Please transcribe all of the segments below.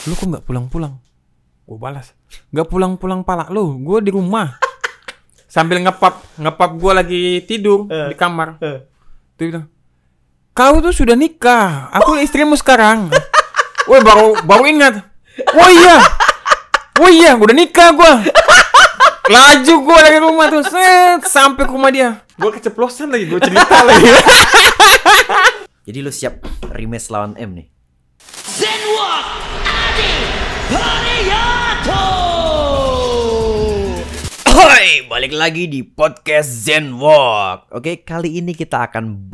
Lu kok nggak pulang-pulang? Gue balas, nggak pulang-pulang pala lu, gue di rumah. Sambil ngepap gue lagi tidur di kamar. Dia bilang, kau tuh sudah nikah, aku istrimu sekarang. Woi baru ingat. Oh iya, udah nikah gue. Laju gue dari rumah tuh, sampai ke rumah dia. Gue keceplosan lagi, gue cerita lagi. Jadi lu siap rematch lawan M nih? Zenwalk Adi Hariyato. Hoi, balik lagi di podcast Zenwalk. Oke, kali ini kita akan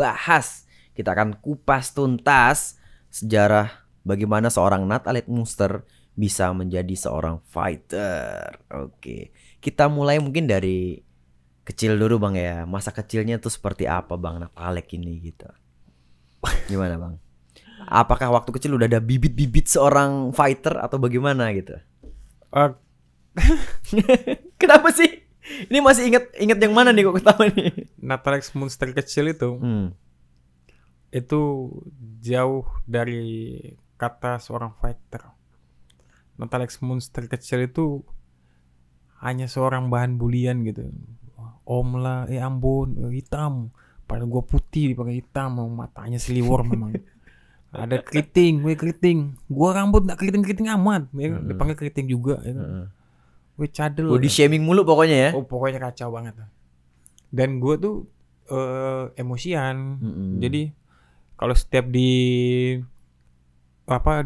kupas tuntas sejarah bagaimana seorang Natalie Munster bisa menjadi seorang fighter. Oke, kita mulai mungkin dari kecil dulu Bang ya. Masa kecilnya tuh seperti apa Bang Natalie ini gitu. Gimana Bang? Apakah waktu kecil udah ada bibit-bibit seorang fighter atau bagaimana gitu? Kenapa sih? Ini masih inget yang mana nih kok ketawa nih? Natalie Munster kecil itu jauh dari kata seorang fighter. Natalie Munster kecil itu hanya seorang bahan bulian gitu. Om lah, ampun, hitam. Padahal gue putih dipakai hitam, matanya seliwar memang. Ada keriting. Gue rambut gak keriting amat, ya. Dipanggil keriting juga. Ya. Gue cadel. Body shaming mulu pokoknya ya. Oh pokoknya kacau banget. Dan gue tuh emosian. Jadi kalau setiap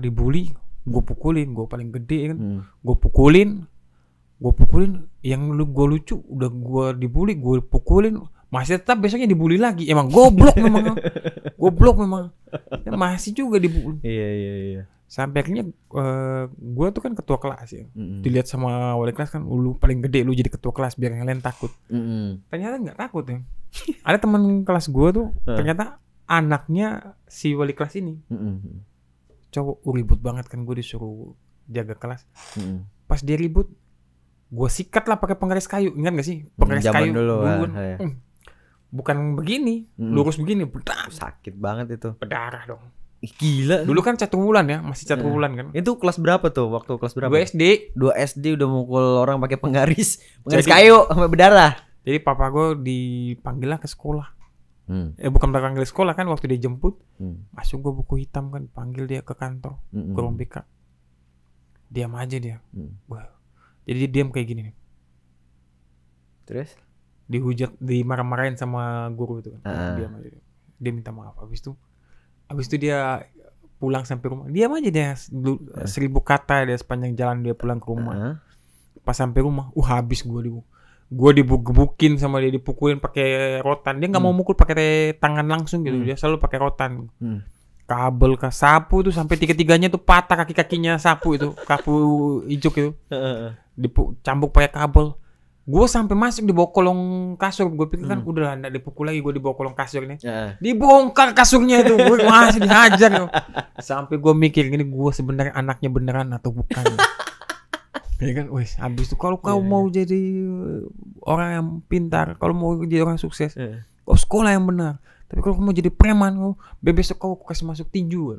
dibully, gue pukulin. Gue paling gede kan. Gue pukulin. Yang gue lucu udah gue dibully, gue pukulin. Masih tetap besoknya dibully lagi. Emang goblok memang. Ya, masih juga dibully. Iya. Sampai akhirnya gue tuh kan ketua kelas ya. Dilihat sama wali kelas kan, lu paling gede, lu jadi ketua kelas biar yang lain takut. Ternyata nggak takut ya. Ada teman kelas gue tuh ternyata anaknya si wali kelas ini. Cowok ribut banget kan, gue disuruh jaga kelas. Pas dia ribut, gue sikat lah pakai penggaris kayu. Ingat gak sih penggaris kayu dulu kan? Bukan begini, lurus begini, bedak. Sakit banget itu. Berdarah dong. Gila. Dulu kan caturulan ya, masih caturulan kan. Itu kelas berapa tuh? Waktu kelas berapa? 2 SD udah mukul orang pakai penggaris kayu sampai berdarah. Jadi papa gue dipanggil lah ke sekolah. Bukan dipanggil sekolah kan, waktu dia jemput. Masuk gue buku hitam kan, panggil dia ke kantor, ke ruang BK. Diam aja dia. Wah. Jadi dia diam kayak gini nih. Terus? Dihujat, dimarah-marahin sama guru itu kan. Diam aja. Dia minta maaf. Habis itu dia pulang sampai rumah. Diam aja dia 1000 kata dia sepanjang jalan dia pulang ke rumah. Pas sampai rumah, habis gue digebukin sama dia, dipukulin pakai rotan. Dia nggak mau mukul pakai tangan langsung gitu. Dia selalu pakai rotan. Kabel ke sapu tuh sampai 3-3-nya tuh patah kaki-kakinya sapu itu, kapu ijuk itu. Dicambuk pakai kabel. Gue sampai masuk di bawah kolong kasur. Gue pikir kan udah lah, nggak dipukul lagi. Gue di bawah kolong kasur ini. Dibongkar kasurnya itu. Gue masih dihajar. Sampai gue mikir, ini gue sebenarnya anaknya beneran atau bukan. Ya kan, wes. Habis itu kalau kau mau jadi orang yang pintar, kalau mau jadi orang sukses, kau sekolah yang benar. Tapi kalau kau mau jadi preman, besok kau kasih masuk tinju.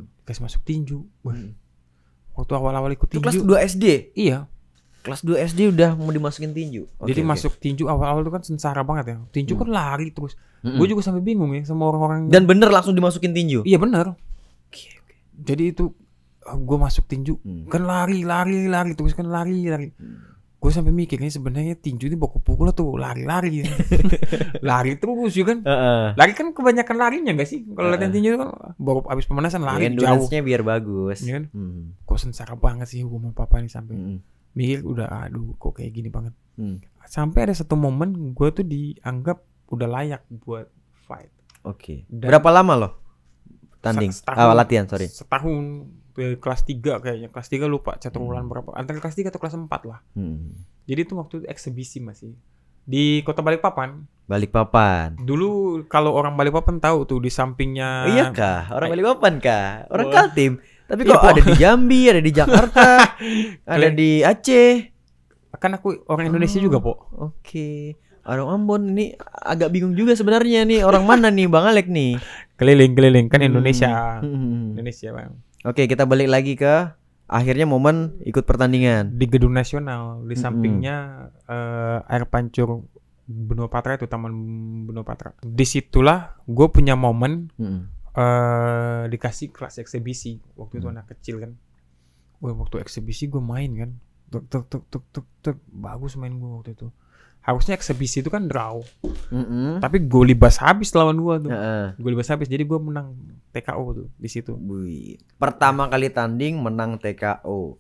Waktu awal-awal ikut tinju. Itu kelas 2 SD? Iya. Kelas 2 SD udah mau dimasukin tinju. Jadi masuk tinju awal-awal itu kan sengsara banget ya. Tinju kan lari terus. Gue juga sampai bingung ya sama orang-orang. Dan bener langsung dimasukin tinju? Iya bener. Jadi itu gue masuk tinju kan lari terus kan lari. Gue sampai mikir ini sebenarnya tinju ini baku pukul tuh lari. Lari terus ya kan. Lari kan kebanyakan larinya gak sih? Kalau latihan tinju kan baru abis pemanasan lari jauh. Endurance-nya biar bagus. Ya kan? Kok sengsara banget sih gue sama papa ini sampai. Mikir udah kok kayak gini banget. Sampai ada satu momen gue tuh dianggap udah layak buat fight. Oke. Berapa lama loh tanding? Latihan, sorry. Setahun. Kelas 3 kayaknya. Kelas 3 lupa caturulan berapa. Antara kelas 3 atau kelas 4 lah. Jadi itu waktu itu eksibisi masih. Di kota Balikpapan. Dulu kalau orang Balikpapan tahu tuh di sampingnya. Iya kah? Orang Balikpapan kah? Orang Kaltim. Tapi kok ada di Jambi, ada di Jakarta, ada di Aceh. Kan aku orang Indonesia juga, Po. Oke. Orang Ambon ini agak bingung juga sebenarnya nih, orang mana nih Bang Alek nih? Keliling kan Indonesia. Indonesia, Bang. Oke, kita balik lagi ke akhirnya Momen ikut pertandingan di Gedung Nasional, di sampingnya air pancur Benua Patra itu, Taman Benua Patra. Disitulah gue punya momen dikasih kelas eksibisi waktu itu anak kecil kan. Waktu eksibisi gue main kan, tuk, bagus main gue waktu itu. Harusnya eksibisi itu kan draw, tapi gue libas habis lawan gue tuh. Gue libas habis, jadi gue menang TKO tuh di situ. Pertama kali tanding menang TKO.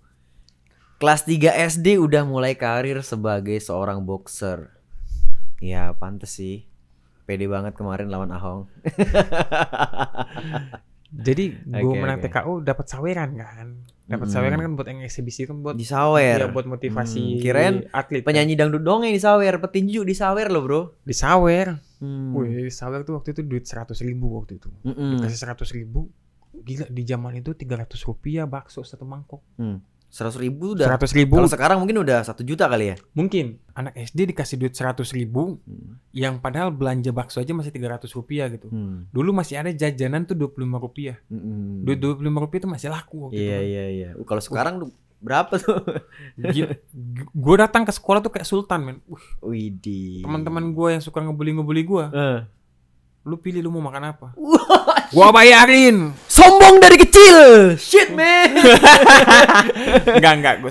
Kelas 3 SD udah mulai karir sebagai seorang boxer. Ya pantes sih, pede banget kemarin lawan Ahong. Jadi gue menang TKO dapat saweran kan. Dapat saweran kan buat yang eksibisi kan, buat disawer. Ya buat motivasi kirain atlet. Penyanyi dangdut dong yang disawer, petinju disawer loh bro. Disawer. Wih, disawer tuh waktu itu duit 100.000 waktu itu. Dikasih 100.000. Gila, di zaman itu 300 rupiah bakso satu mangkok. 100.000 udah. 100.000. Kalau sekarang mungkin udah 1 juta kali ya. Mungkin anak SD dikasih duit 100.000, yang padahal belanja bakso aja masih 300 rupiah gitu. Dulu masih ada jajanan tuh 25 rupiah. Duit 25 rupiah tuh masih laku waktu itu. Iya. Kalau sekarang berapa tuh? Gue datang ke sekolah tuh kayak sultan men. Widih. Teman-teman gue yang suka ngebully gue. Lu pilih lu mau makan apa? Gua bayarin. Sombong dari kecil. Shit man. Enggak. Gue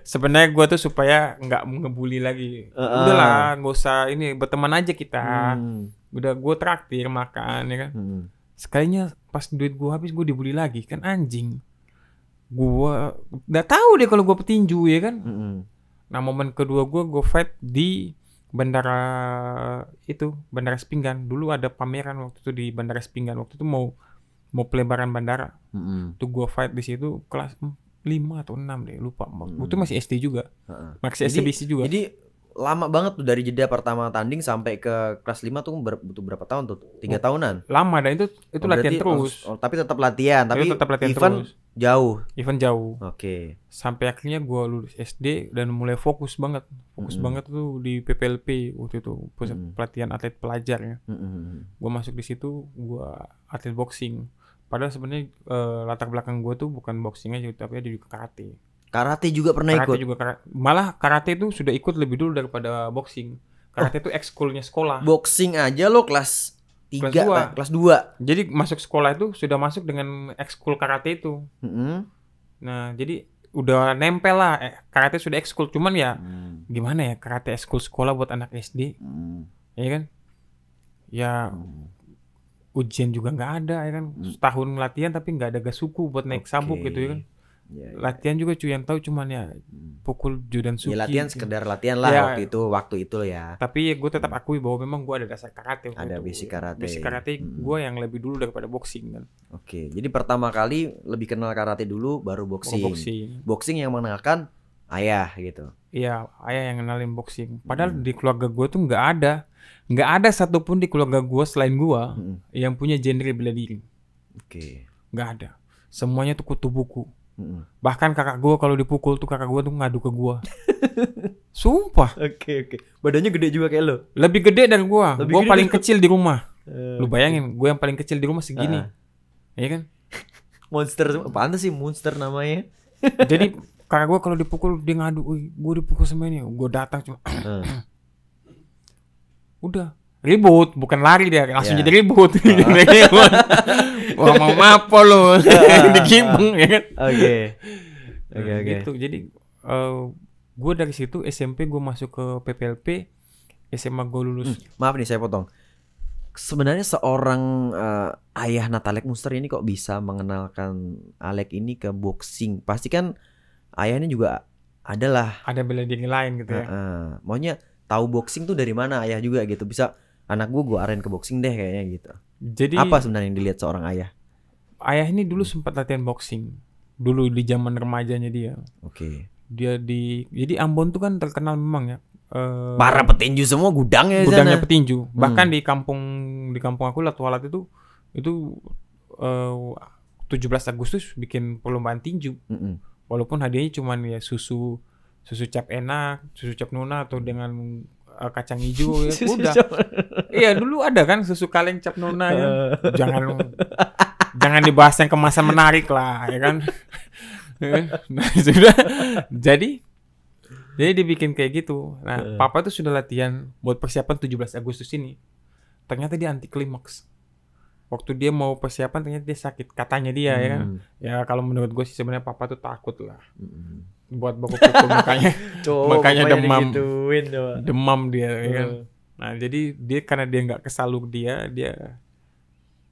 sebenarnya gue tuh supaya nggak ngebully lagi. Udahlah, nggak usah ini, berteman aja kita. Udah gue traktir makan ya kan. Sekalinya pas duit gue habis gue dibully lagi kan, anjing. Gue udah tahu deh kalau gue petinju ya kan. Nah momen kedua gue fight di Bandara Sepinggan. Dulu ada pameran waktu itu di Bandara Sepinggan. Waktu itu mau pelebaran bandara. Tuh gue fight di situ kelas 5 atau 6 deh, lupa. Itu masih SD juga. Masih SBC juga. Jadi lama banget tuh dari jeda pertama tanding sampai ke kelas 5 tuh butuh berapa tahun tuh? 3 tahunan. Lama, dan itu latihan terus. Tapi tetap latihan, tapi tetap latihan event terus. Event jauh. Oke. Sampai akhirnya gue lulus SD dan mulai fokus banget tuh di PPLP waktu itu, pusat pelatihan atlet pelajar ya. Gue masuk di situ, gue atlet boxing. Padahal sebenarnya latar belakang gue tuh bukan boxing aja, tapi ada juga karate. Karate juga pernah ikut. Malah karate itu sudah ikut lebih dulu daripada boxing. Karate itu ekskulnya sekolah. Boxing aja lo kelas 3, kelas 2. Jadi masuk sekolah itu sudah masuk dengan ekskul karate itu. Nah, jadi udah nempel lah. Karate sudah ekskul, cuman ya gimana ya, karate ekskul sekolah buat anak SD. Ya kan? Ya ujian juga nggak ada ya kan. Setahun latihan tapi nggak ada gasuku buat naik sabuk gitu ya kan. Latihan juga cuy yang tahu cuman ya pukul judan suki. Ya latihan sekedar latihan lah waktu itu ya. Tapi gue tetap akui bahwa memang gue ada dasar karate. Ada basic karate. Basic karate gue yang lebih dulu daripada boxing kan. Oke, jadi pertama kali lebih kenal karate dulu baru boxing. Boxing yang mengenalkan ayah gitu. Iya, ayah yang kenalin boxing. Padahal di keluarga gue tuh nggak ada satupun di keluarga gue selain gue yang punya genre bela diri. Oke. Nggak ada. Semuanya tuh kutu buku. Bahkan kakak gue kalau dipukul tuh kakak gue tuh ngadu ke gue. Sumpah. Oke. Badannya gede juga kayak lo. Lebih gede dari gue. Gue paling kecil di rumah. Lu bayangin, gue yang paling kecil di rumah segini. Iya kan? Monster. Apaan sih monster namanya? Jadi kakak gue kalau dipukul dia ngadu, gue dipukul sama ini. Gue datang cuma udah ribut, bukan lari dia, langsung jadi ribut. Wah, mau apa lo? Digibeng ya kan? Oke. Gitu. Jadi gue dari situ SMP gue masuk ke PPLP, SMA gue lulus. Maaf nih saya potong. Sebenarnya seorang ayah Natalek Munster ini kok bisa mengenalkan Alek ini ke boxing? Pasti kan ayahnya juga ada bela diri lain gitu ya. Maunya tahu boxing tuh dari mana ayah juga gitu, bisa anak gue arahin ke boxing deh kayaknya gitu. Jadi apa sebenarnya yang dilihat seorang ayah? Ayah ini dulu sempat latihan boxing dulu di zaman remajanya dia. Oke. Dia jadi Ambon tuh kan terkenal memang ya. Para petinju semua gudangnya petinju. Bahkan di kampung aku Latualat itu 17 Agustus bikin perlombaan tinju. Walaupun hadiahnya cuman ya susu cap enak, susu cap nuna atau dengan kacang hijau ya udah. Iya dulu ada kan susu kaleng cap nuna ya. Jangan dibahas yang kemasan menarik lah ya kan. Nah, sudah. Jadi dibikin kayak gitu. Nah, papa tuh sudah latihan buat persiapan 17 Agustus ini. Ternyata dia anti klimaks. Waktu dia mau persiapan ternyata dia sakit. Katanya dia ya kan. Ya kalau menurut gue sih sebenarnya papa tuh takut lah. Buat baku pukul makanya demam. Demam dia ya kan. Nah, jadi dia karena dia nggak kesalur dia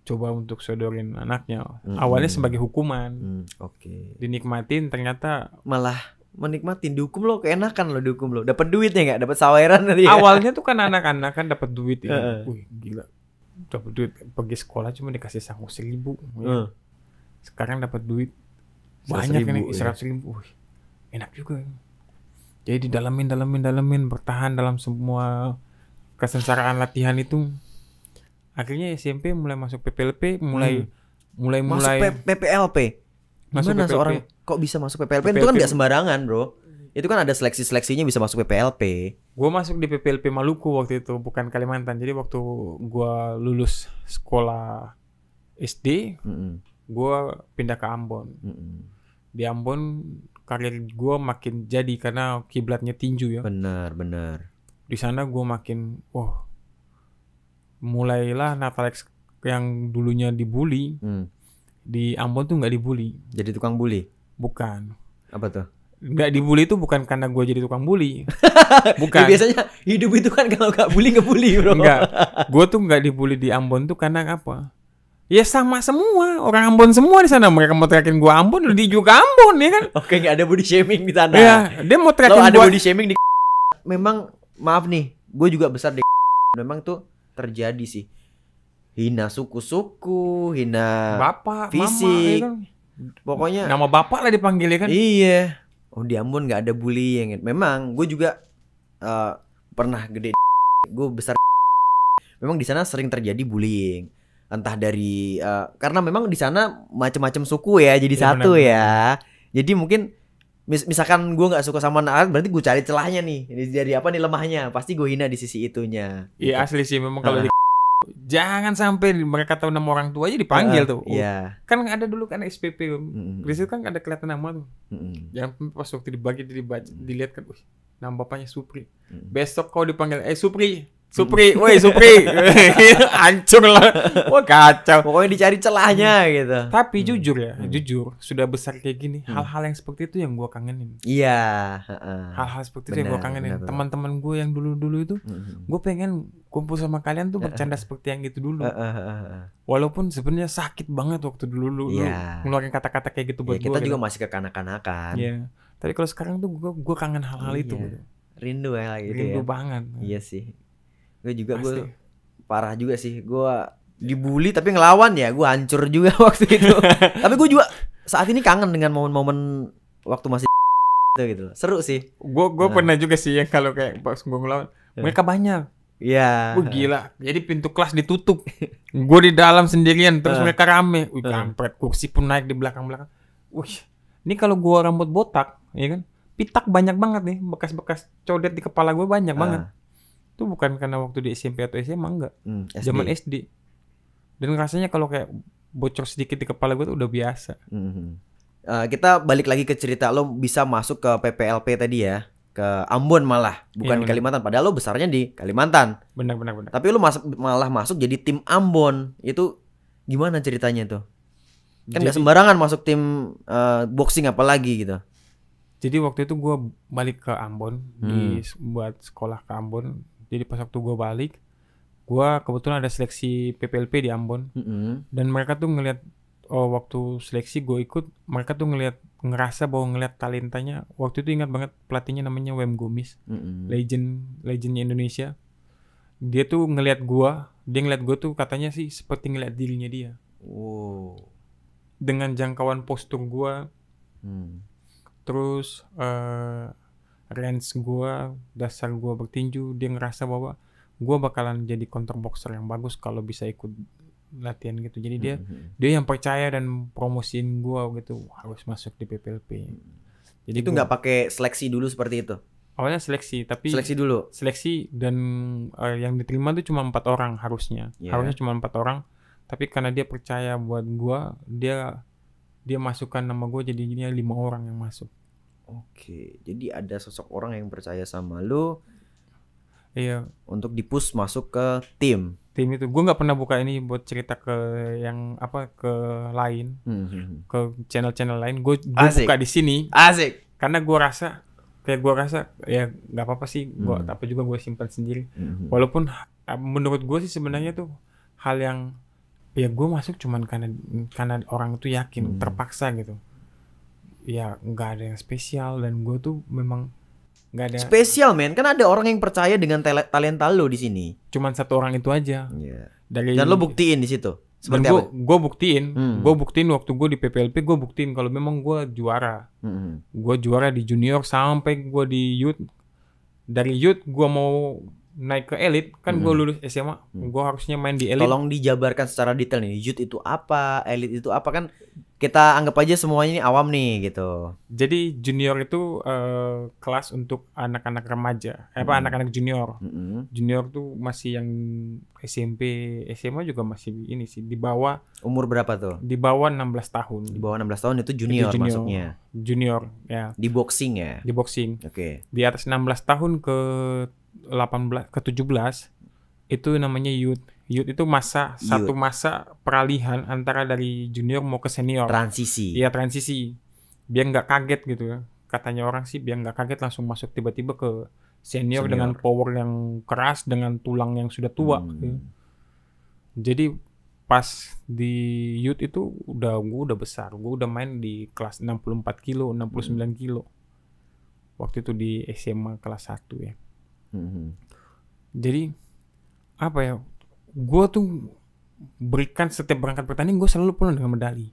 coba untuk sodorin anaknya. Awalnya sebagai hukuman. Oke. Dinikmatin ternyata Malah menikmatin dihukum lo, keenakan lo dihukum lo. Dapat duitnya nggak? Dapat saweran tadi ya? awalnya tuh kan anak-anak kan dapat duit ya. Wih, gila. Dapat duit pergi sekolah cuma dikasih sangu 1.000. Ya. Sekarang dapat duit banyak 100.000, ini 100.000. Wih, enak juga. Jadi dalamin bertahan dalam semua kesengsaraan latihan itu. Akhirnya SMP mulai masuk PPLP, mulai Masuk PPLP. Masuk Gimana PPLP. seorang kok bisa masuk PPLP? Itu kan nggak sembarangan, bro. Itu kan ada seleksinya bisa masuk PPLP. Gue masuk di PPLP Maluku waktu itu, bukan Kalimantan. Jadi waktu gue lulus sekolah SD, gue pindah ke Ambon. Di Ambon karir gue makin jadi karena kiblatnya tinju ya. Benar. Di sana gue makin, mulailah Natalex yang dulunya dibully. Di Ambon tuh nggak dibully. Jadi tukang bully? Bukan. Apa tuh? Nggak dibully itu bukan karena gue jadi tukang bully. Bukan. Ya, biasanya hidup itu kan kalau nggak bully ngebully, bro. Enggak. Gue tuh nggak dibully di Ambon tuh karena apa? Ya sama semua. Orang Ambon semua di sana. Mereka mau teriakin gue Ambon, dia juga Ambon ya kan? Oke, nggak ada body shaming di sana. Iya. Dia mau Lo teriakin ada gue. body shaming di. Memang maaf nih, gue juga besar di. Memang tuh terjadi sih. Hina suku-suku, hina Bapak, fisik. mama, ya kan? Pokoknya Nama bapak lah dipanggil ya kan? iya. Oh, di Ambon nggak ada bullying. Memang gue juga pernah gede. Gue besar. Memang di sana sering terjadi bullying. Entah dari karena memang di sana macam-macam suku ya, jadi satu benar. ya. Jadi mungkin misalkan gue nggak suka sama anak, berarti gue cari celahnya nih. Ini jadi apa nih lemahnya? Pasti gue hina di sisi itunya. Iya asli sih memang kalau jangan sampai mereka tahu nama orang tua aja dipanggil tuh. Iya. Kan ada dulu kan SPP. Di situ kan ada kelihatan nama tuh. Jangan pas waktu dibagi dilihat kan, nama bapaknya Supri. Besok kau dipanggil Supri, woi Supri. Hancur lah. Wah kacau. Pokoknya dicari celahnya gitu. Tapi jujur sudah besar kayak gini, hal-hal yang seperti itu yang gua kangenin. Iya, Hal-hal seperti itu yang gua kangenin. Teman-teman gua yang dulu-dulu itu, gua pengen kumpul sama kalian tuh bercanda seperti yang gitu dulu. Walaupun sebenarnya sakit banget waktu dulu ngeluarin kata-kata kayak gitu buat ya, gua. kita juga gitu. masih kekanak-kanakan. Iya. Tapi kalau sekarang tuh gua kangen hal-hal itu. Gitu. Rindu ya gitu ya. Rindu banget. Iya sih. Gue juga gue parah juga sih. Gue dibully tapi ngelawan ya. Gue hancur juga waktu itu. Tapi gue juga saat ini kangen dengan momen-momen waktu masih gitu. Seru sih. Gue pernah juga sih yang kalau kayak pas gue ngelawan, mereka banyak. Iya. Wah gila. Jadi pintu kelas ditutup. Gue di dalam sendirian. Terus mereka rame. Wih kampret. Kursi pun naik di belakang-belakang. Wih. Ini kalau gue rambut botak, ya kan? Pitak banyak banget nih. Bekas-bekas codet di kepala gue banyak banget. Itu bukan karena waktu di SMP atau SMA enggak. Zaman SD. Dan rasanya kalau kayak bocor sedikit di kepala gue tuh udah biasa. Kita balik lagi ke cerita lo bisa masuk ke PPLP tadi ya. Ke Ambon malah, bukan di Kalimantan. Padahal lo besarnya di Kalimantan. Benar. Tapi lo malah masuk jadi tim Ambon. Itu gimana ceritanya tuh? Kan nggak sembarangan masuk tim boxing apalagi gitu. Jadi waktu itu gue balik ke Ambon buat sekolah ke Ambon. Jadi pas waktu gue balik, gue kebetulan ada seleksi PPLP di Ambon. Dan mereka tuh ngelihat waktu seleksi gue ikut, mereka tuh ngerasa bahwa ngelihat talentanya. Waktu itu ingat banget pelatihnya namanya Wem Gomis, legendnya Indonesia. Dia tuh ngelihat gue tuh katanya sih seperti ngelihat dirinya dia. Dengan jangkauan postur gue, terus range gue, dasar gue bertinju, dia ngerasa bahwa gue bakalan jadi counter boxer yang bagus kalau bisa ikut latihan gitu. Jadi dia yang percaya dan promosiin gue gitu, harus masuk di PPLP. Jadi itu nggak pakai seleksi dulu seperti itu? Awalnya seleksi, tapi seleksi dan yang diterima tuh cuma 4 orang harusnya cuma 4 orang. Tapi karena dia percaya buat gue, dia dia masukkan nama gue, jadinya 5 orang yang masuk. Oke, jadi ada sosok orang yang percaya sama lu Iya, untuk di-push masuk ke tim. tim itu gue nggak pernah buka ini buat cerita ke yang apa, ke lain, ke channel-channel lain. Gue Asik. buka di sini Asik. karena gue rasa ya nggak apa-apa sih, gue tapi juga gue simpan sendiri. Walaupun menurut gue sih sebenarnya tuh hal yang ya gue masuk cuman karena orang itu yakin, terpaksa gitu. Ya nggak ada yang spesial, dan gue tuh memang nggak ada. Spesial men, kan ada orang yang percaya dengan talenta lo di sini. Cuman satu orang itu aja. Iya. Dari Dan lo buktiin di situ. dan Seperti apa? gue buktiin waktu gue di PPLP, gue buktiin kalau memang gue juara. Gue juara di junior sampai gue di youth. Dari youth gue mau naik ke elit, kan gue lulus SMA, gue harusnya main di elit. Tolong dijabarkan secara detail nih, youth itu apa, elit itu apa, kan kita anggap aja semuanya ini awam nih gitu. Jadi junior itu kelas untuk anak-anak remaja, anak-anak junior. Junior tuh masih yang SMP, SMA juga masih ini sih, di bawah Umur berapa tuh? di bawah 16 tahun. Di bawah 16 tahun itu junior, masuknya. Junior ya, Di boxing ya? di boxing. Oke. Di atas 16 tahun ke 18 ke 17 itu namanya youth. Youth itu satu masa peralihan antara dari junior mau ke senior. Transisi. Iya, transisi. Biar nggak kaget gitu ya. Katanya orang sih biar nggak kaget langsung masuk tiba-tiba ke senior dengan power yang keras, dengan tulang yang sudah tua. Gitu. Jadi pas di youth itu gue udah besar. Gue udah main di kelas 64 kilo, 69 kilo. Waktu itu di SMA kelas 1 ya. Jadi apa ya? Gue tuh berikan setiap berangkat bertanding gue selalu pulang dengan medali.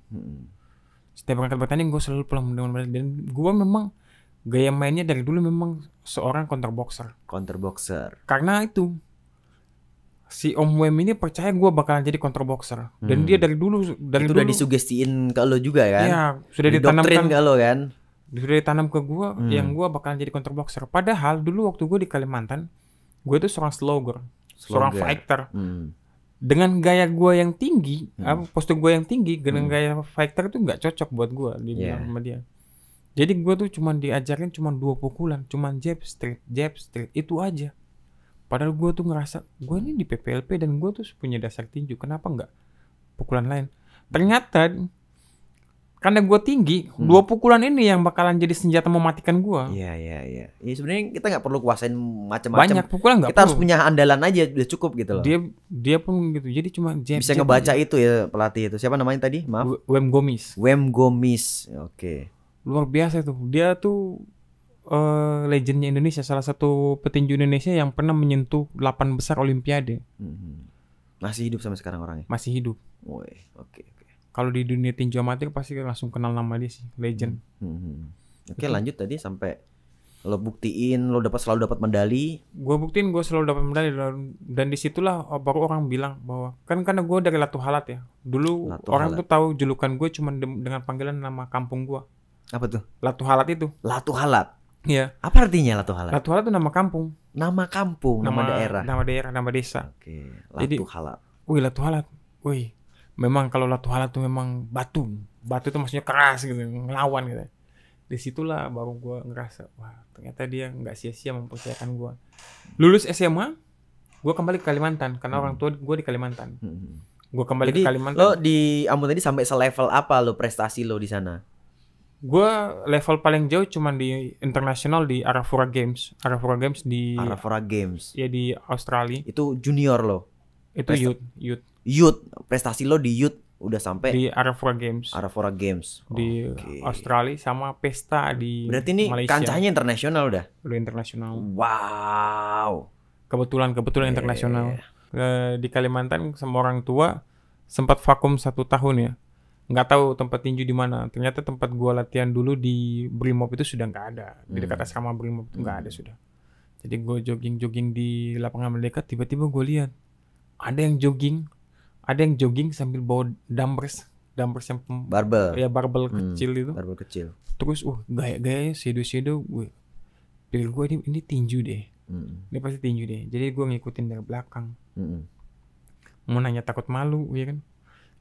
Setiap berangkat bertanding gue selalu pulang dengan medali. Dan gue memang gaya mainnya dari dulu memang seorang counter boxer. Karena itu si Om Wem ini percaya gue bakalan jadi counter boxer. Dan dia dari dulu itu udah disugestiin ke lo juga kan? Iya, sudah ditanamkan ke lo kan? Sudah ditanam ke gue yang gue bakalan jadi counter boxer. Padahal dulu waktu gue di Kalimantan, gue itu seorang slogger. Seorang fighter. Dengan gaya gue yang tinggi, postur gue yang tinggi, dengan gaya fighter itu nggak cocok buat gue dibilang sama dia. Jadi gue tuh cuman diajarin cuman 2 pukulan, cuman jab straight, itu aja. Padahal gue tuh ngerasa gue ini di PPLP dan gue tuh punya dasar tinju, kenapa nggak pukulan lain? Ternyata karena gue tinggi, 2 pukulan ini yang bakalan jadi senjata mematikan gue. Iya. Ya sebenarnya kita nggak perlu kuasain macam-macam. Banyak pukulan nggak perlu. Kita harus punya andalan aja udah cukup gitu loh. Dia pun gitu. Jadi cuma jab. Bisa ngebaca aja. Itu ya pelatih itu. Siapa namanya tadi? Maaf. Wem Gomis. Oke. Luar biasa tuh. Dia tuh legendnya Indonesia, salah satu petinju Indonesia yang pernah menyentuh 8 besar Olimpiade. Masih hidup sampai sekarang orangnya? Masih hidup. Woi, oke. Kalau di dunia tinju amatir pasti langsung kenal nama dia sih, legend. Oke, lanjut tadi sampai lo buktiin lo selalu dapat medali. Gue buktiin gue selalu dapat medali, dan disitulah baru orang bilang bahwa karena gue dari Latu Halat ya. Dulu orang tuh tahu julukan gue cuma dengan panggilan nama kampung gue. Apa tuh? Latu Halat itu. Latu Halat. Iya. Apa artinya Latu Halat? Latu Halat itu nama kampung. Nama kampung, nama daerah. Nama daerah, nama desa. Oke, Latu Halat. Wih, Latu Halat. Wih. Memang kalau Latu Halat tuh memang batu itu maksudnya keras gitu, ngelawan gitu. Disitulah baru gue ngerasa, wah ternyata dia nggak sia-sia mempercayakan gue. Lulus SMA, gue kembali ke Kalimantan karena orang tua gue di Kalimantan. Gue kembali ke Kalimantan. Lo di Ambon tadi sampai selevel apa lo prestasi lo di sana? Gue level paling jauh cuman di internasional di Arafura Games di Arafura Games. Ya di Australia. Itu junior lo. Itu youth. Prestasi lo di youth udah sampai di Arafura Games. Di Australia sama pesta di Malaysia. Berarti ini kancahnya internasional udah. Udah internasional. Wow. Kebetulan internasional. Di Kalimantan sama orang tua sempat vakum 1 tahun ya. Nggak tahu tempat tinju di mana. Ternyata tempat gua latihan dulu di Brimob itu sudah nggak ada. Di dekat asrama Brimob itu nggak ada sudah. Jadi gue jogging di lapangan Merdeka, tiba-tiba gue lihat ada yang jogging sambil bawa dumbbells yang barbel. Ya barbel kecil itu. Barbel kecil. Terus gaya-gaya shadow gue pikir gue ini tinju deh. Ini pasti tinju deh. Jadi gue ngikutin dari belakang. Mau nanya takut malu ya kan.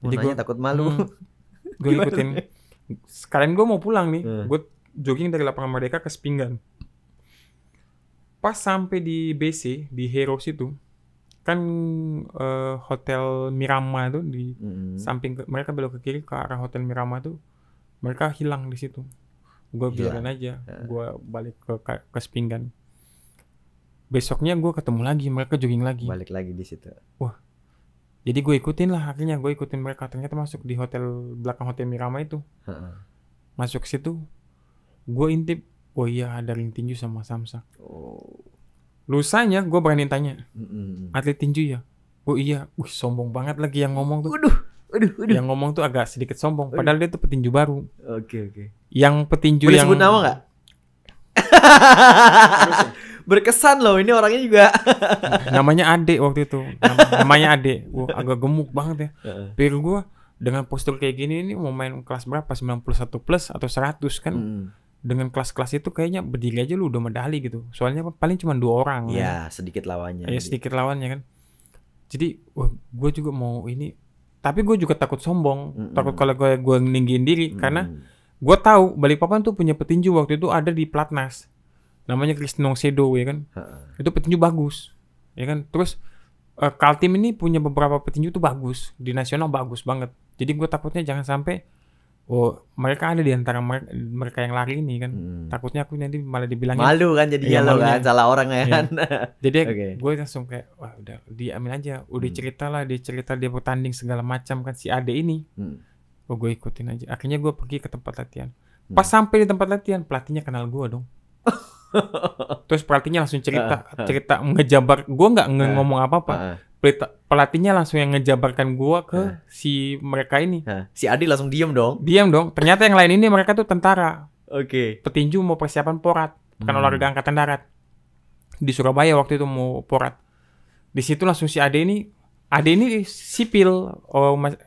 Jadi gue takut malu. Gue Sekalian gue mau pulang nih, gue jogging dari Lapangan Merdeka ke Sepinggan. Pas sampai di BC, di Heroes itu, kan Hotel Mirama tuh di samping, mereka belok ke kiri ke arah Hotel Mirama tuh, mereka hilang di situ. Gue biarin aja, gue balik ke Sepinggan. Besoknya gue ketemu lagi, mereka jogging lagi. Balik lagi di situ. Wah, jadi gue ikutin lah, akhirnya gue ikutin mereka. Ternyata masuk di hotel belakang Hotel Mirama itu. Masuk ke situ, gue intip, oh iya ada ring tinju sama samsak. Lusanya gue berani tanya, atlet tinju ya? Oh iya, sombong banget lagi yang ngomong tuh. Waduh. Yang ngomong tuh agak sedikit sombong, padahal dia tuh petinju baru. Oke. Yang petinju boleh yang... sebut nama nggak? Berkesan loh, ini orangnya juga. Namanya Ade waktu itu. Namanya Ade. Wah, agak gemuk banget ya. Pikir gue dengan postur kayak gini ini mau main kelas berapa? 91 plus atau 100 kan? Dengan kelas-kelas itu kayaknya berdiri aja lu udah medali gitu. Soalnya paling cuma 2 orang. Ya, sedikit lawannya. Ya sedikit lawannya kan. Jadi gue juga mau ini. Tapi gue juga takut sombong. Takut kalau gue ninggiin diri. Karena gue tahu Balikpapan tuh punya petinju waktu itu ada di Platnas. Namanya Krisnong Sedo ya kan. Itu petinju bagus. Ya kan. Terus Kaltim ini punya beberapa petinju tuh bagus. Di nasional bagus banget. Jadi gue takutnya jangan sampai mereka ada di antara mereka yang lari ini kan. Takutnya aku nanti malah dibilangin malu kan jadinya lo kan, salah orang ya kan. Jadi gue langsung kayak wah udah diamin aja. Udah cerita dia bertanding segala macam kan si Ade ini. Gue ikutin aja. Akhirnya gue pergi ke tempat latihan. Pas sampai di tempat latihan, pelatihnya kenal gue dong. Terus pelatihnya langsung cerita ngejabar. Gue nggak ngomong apa-apa. Pelatihnya langsung yang ngejabarkan gue ke si mereka ini. Si Adi langsung diam dong. Ternyata yang lain ini mereka tuh tentara. Oke. Petinju mau persiapan porat, bukan olahraga angkatan darat. Di Surabaya waktu itu mau porat. Di situ langsung si Ade ini sipil,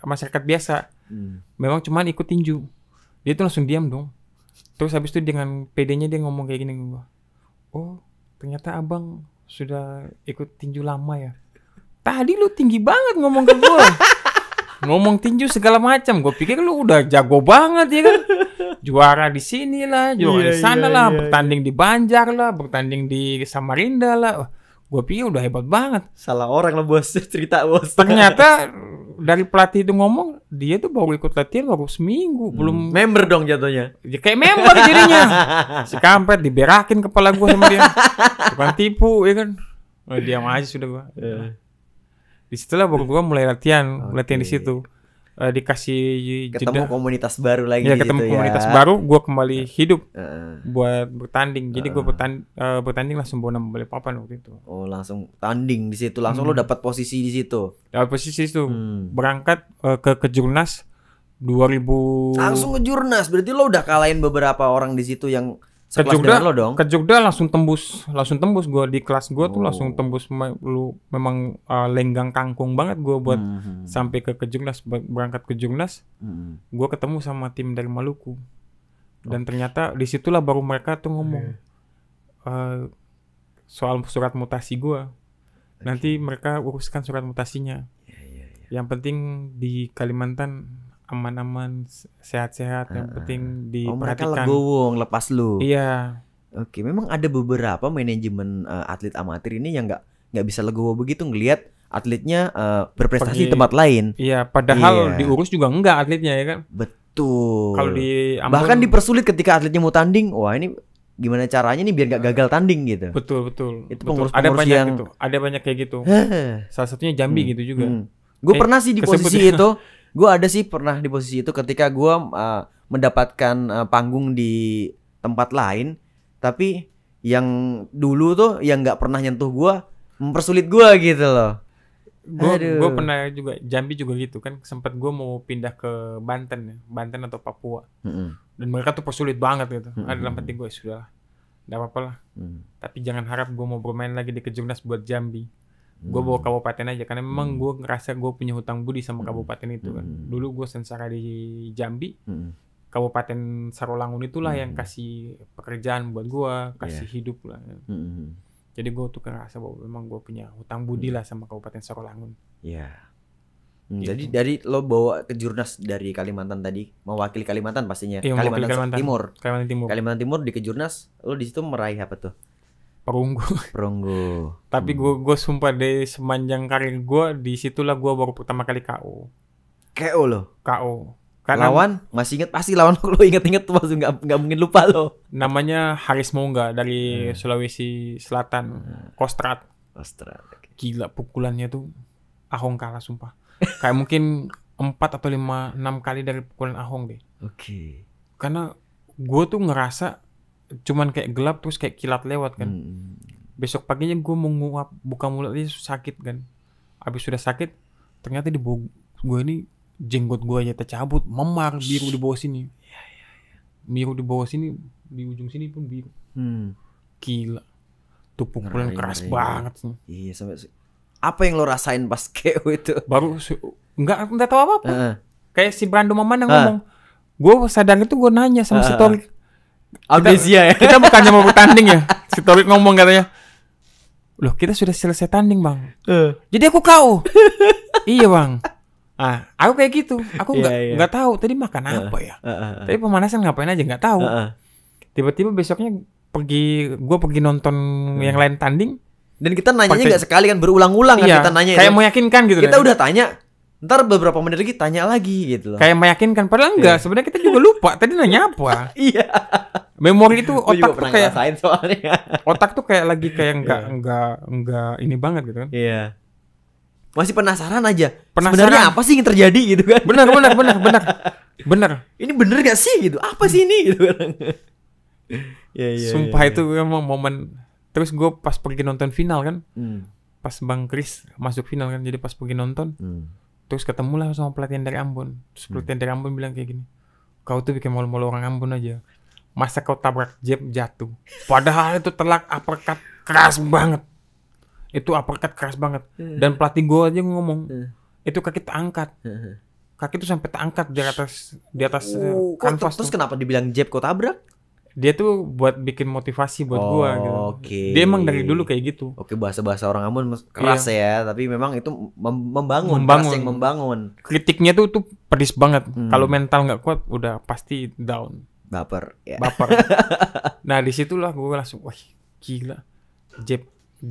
masyarakat biasa. Memang cuman ikut tinju. Dia tuh langsung diam dong. Terus habis itu dengan PD-nya dia ngomong kayak gini ke gue. Oh, ternyata abang sudah ikut tinju lama ya. Tadi lu tinggi banget ngomong ke gue. Ngomong tinju segala macam. Gue pikir lu udah jago banget ya kan. Juara di sini lah, juara di sana lah, bertanding di Banjar lah, bertanding di Samarinda lah. Gue pikir udah hebat banget. Salah orang lah bos, cerita bos. Ternyata dari pelatih itu ngomong, dia tuh baru ikut latihan baru seminggu, belum member dong jatuhnya. Ya, kayak member jadinya. Si kampret diberakin kepala gue sama dia. Bukan tipu ya kan. Diam aja sudah gue. Di situlah baru gue mulai latihan di situ. Dikasih ketemu jeda. Komunitas baru lagi. Ya ketemu komunitas baru, gue kembali hidup buat bertanding. Jadi gue bertanding langsung bawa nama Balikpapan waktu itu. Oh langsung tanding di situ, langsung lo dapat posisi di situ. Dapat posisi itu, berangkat ke Kejurnas 2000. Langsung ke Jurnas, berarti lo udah kalahin beberapa orang di situ yang ke Jogja lo dong. Ke Jogja langsung tembus gue di kelas gue tuh langsung tembus lu memang lenggang kangkung banget gue buat sampai ke Kejurnas, berangkat ke Jurnas. Gue ketemu sama tim dari Maluku. Dan ternyata disitulah baru mereka tuh ngomong soal surat mutasi gue. Nanti mereka uruskan surat mutasinya. Yang penting di Kalimantan aman-aman, sehat-sehat, yang penting diperhatikan. Mereka legowo lepas lu. Iya. Oke, memang ada beberapa manajemen atlet amatir ini yang nggak bisa legowo begitu ngelihat atletnya berprestasi di tempat lain. Iya, padahal diurus juga enggak atletnya ya kan. Betul. Kalau di Ambon, bahkan dipersulit ketika atletnya mau tanding. Wah, ini gimana caranya nih biar nggak gagal tanding gitu. Betul. Itu pengurus-pengurus yang ada banyak kayak gitu. Salah satunya Jambi gitu juga. Gue pernah sih di posisi itu. Gue ada sih pernah di posisi itu ketika gue mendapatkan panggung di tempat lain, tapi yang dulu tuh yang nggak pernah nyentuh gue mempersulit gue gitu loh. Gue pernah juga Jambi juga gitu kan, sempat gue mau pindah ke Banten atau Papua, dan mereka tuh persulit banget gitu. Dalam hati gue sudah, nggak apa-apa lah. Tapi jangan harap gue mau bermain lagi di Kejurnas buat Jambi. Gue bawa kabupaten aja karena memang gue ngerasa gue punya hutang budi sama kabupaten itu kan. Dulu gue sengsara di Jambi, kabupaten Sarolangun itulah yang kasih pekerjaan buat gue, kasih hidup lah. Jadi gue tuh ngerasa bahwa memang gue punya hutang budi lah sama kabupaten Sarolangun. Iya. Jadi dari lo bawa Kejurnas dari Kalimantan tadi, mewakili Kalimantan pastinya. Iya, mewakili Kalimantan Timur. Kalimantan Timur. Kalimantan Timur di Kejurnas, lo di situ meraih apa tuh? Perunggu. Perunggu. Tapi gue sumpah deh, sepanjang karir gue di situlah gue baru pertama kali KO. KO lo. KO. Karena Lawan masih inget pasti lawan lo inget-inget tuh pasti nggak mungkin lupa lo. namanya Haris Mongga dari Sulawesi Selatan, Kostrad. Australia. Gila pukulannya tuh Ahong kalah sumpah. Kayak mungkin 4 atau 5, 6 kali dari pukulan Ahong deh. Oke. Karena gue tuh ngerasa cuman kayak gelap terus kayak kilat lewat kan. Besok paginya gue mau buka mulut aja sakit kan. Habis sudah sakit ternyata di bawah gue ini jenggot gue aja tercabut, memar biru di bawah sini. Biru di bawah sini, di ujung sini pun biru. Gila. Tuh pukulan Ngeri, keras ngeri. banget sih. Iya sampai apa yang lo rasain pas KO itu? Baru enggak tahu apa-apa. Heeh. Kayak si Brando Mamana ngomong. Gue sadar itu gue nanya sama si Torik. Amnesia ya. Kita bukannya mau bertanding ya. Si Torik ngomong katanya, loh kita sudah selesai tanding bang. Jadi aku KO. Iya bang. Ah, aku kayak gitu. Aku nggak tahu tadi makan apa ya. Tadi pemanasan ngapain aja nggak tahu. Tiba-tiba besoknya gue pergi nonton yang lain tanding. Dan kita nanyanya nggak sekali kan, berulang-ulang kan kita nanya. Kayak meyakinkan gitu. Kita udah tanya, ntar beberapa menit lagi tanya lagi gitu loh. Kayak meyakinkan padahal enggak. Sebenarnya kita juga lupa tadi nanya apa. Iya. Memori itu Gua juga otak tuh pernah kayak ngerasain soalnya. otak tuh kayak lagi kayak enggak ini banget gitu kan. Iya. Masih penasaran aja. Penasaran. Sebenarnya apa sih yang terjadi gitu kan? Benar. Ini bener gak sih gitu? Apa sih ini gitu kan? Iya. Sumpah itu emang momen. Terus gue pas pergi nonton final kan, pas Bang Kris masuk final kan, jadi pas pergi nonton, terus ketemulah sama pelatihan dari Ambon. Terus pelatihan dari Ambon bilang kayak gini, kau tuh bikin malu-malu orang Ambon aja. Masa kau tabrak jab jatuh? Padahal itu telak uppercut keras banget. Itu uppercut keras banget. Dan pelatih gue aja ngomong, itu kaki terangkat. Kaki tuh sampai terangkat di atas kanvas. Terus tuh. kenapa dibilang jab kau tabrak? Dia tuh buat bikin motivasi buat gua gitu. Oke. Dia emang dari dulu kayak gitu. Oke, bahasa-bahasa orang Ambon keras ya, tapi memang itu membangun. Keras yang membangun. Kritiknya tuh pedis banget. Kalau mental nggak kuat udah pasti down. Baper ya. Baper. Nah, disitulah gua langsung wah, gila.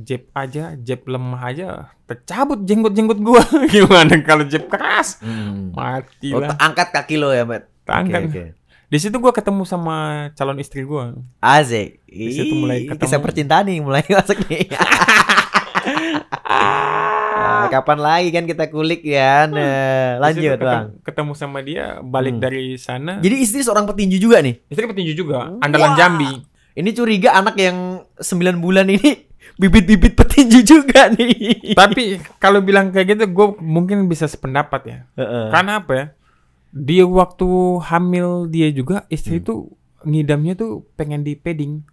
Jab aja, jab lemah aja tercabut jenggot gua. Gimana kalau jab keras? Mati lah. Angkat kaki lo ya, Mbak. Angkat. Okay. Di situ gue ketemu sama calon istri gue. Asik. Di situ mulai ketemu. Kisah percintaan nih mulai masuk nih. Kapan lagi kan kita kulik ya. Nah, lanjut bang. Ketemu sama dia balik dari sana. Jadi istri seorang petinju juga nih. Istri petinju juga. Andalan Jambi. Ini curiga anak yang 9 bulan ini bibit-bibit petinju juga nih. Tapi kalau bilang kayak gitu gue mungkin bisa sependapat ya. Karena apa ya? Dia waktu hamil dia juga istri tuh ngidamnya tuh pengen di padding.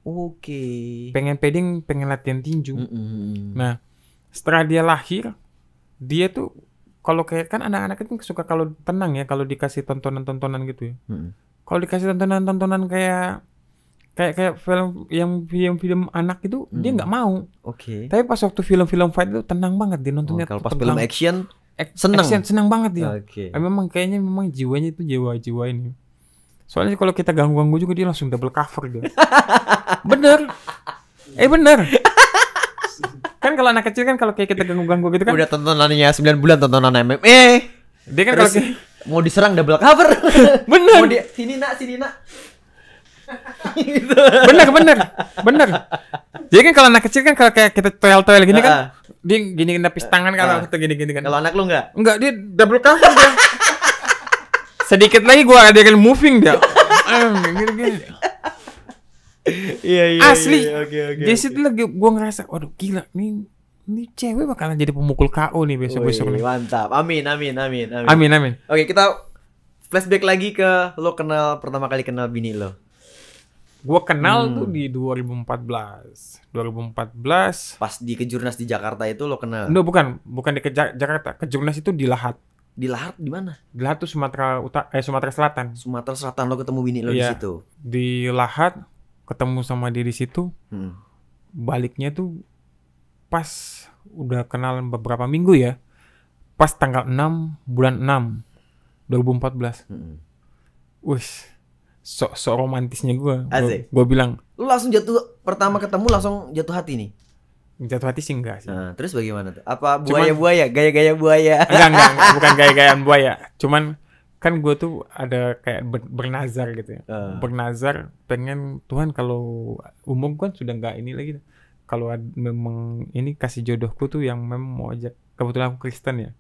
Oke. Pengen padding, pengen latihan tinju. Nah, setelah dia lahir, dia tuh kalau kayak kan anak-anak itu suka kalau tenang ya, kalau dikasih tontonan-tontonan gitu ya. Kalau dikasih tontonan-tontonan kayak film yang film anak itu dia nggak mau. Oke. Tapi pas waktu film-film fight itu tenang banget dia nontonnya. Kalau pas film action senang banget dia. Okay. Memang kayaknya memang jiwanya itu jiwa ini. Soalnya kalau kita ganggu-ganggu juga dia langsung double cover dia. Bener. Bener. Kan kalau anak kecil kan kalau kayak kita ganggu-ganggu gitu kan. Udah tontonannya 9 bulan tontonan MMA. Dia kan kalau mau diserang double cover. Bener. Mau dia sini nak. Gitu. Bener. Jadi kan kalau anak kecil kan kalau kayak kita toel gini kan. Dia gini nepis tangan kalau kita gini kan. Kalau anak lu enggak? Enggak, dia double cover dia. Sedikit lagi gua ada moving dia. Gini. Iya. Asli. Oke. Di situ lagi gua ngerasa, waduh gila nih cewek bakalan jadi pemukul KO nih besok-besok nih. Mantap. Amin. Oke, kita flashback lagi ke lo pertama kali kenal bini lo. Gua kenal tuh di 2014. Pas di Kejurnas di Jakarta itu lo kenal? No, bukan di Jakarta. Kejurnas itu di Lahat. Di Lahat di mana? Di Lahat tuh Sumatera Selatan. Sumatera Selatan lo ketemu bini lo di situ. Di Lahat ketemu sama dia di situ. Baliknya tuh pas udah kenal beberapa minggu ya. pas tanggal 6 bulan 6 2014. Wih, sok romantisnya gue. Asik. Gue bilang, Lu langsung pertama ketemu langsung jatuh hati nih. jatuh hati sih enggak sih. Nah, terus bagaimana tuh? Apa buaya-buaya, gaya-gaya buaya? Enggak, bukan gaya-gayaan buaya. Cuman kan gue tuh ada kayak bernazar gitu ya. Bernazar pengen Tuhan kalau umum kan sudah enggak ini lagi. Kalau memang ini kasih jodohku tuh yang memang mau ajak, kebetulan aku Kristen ya.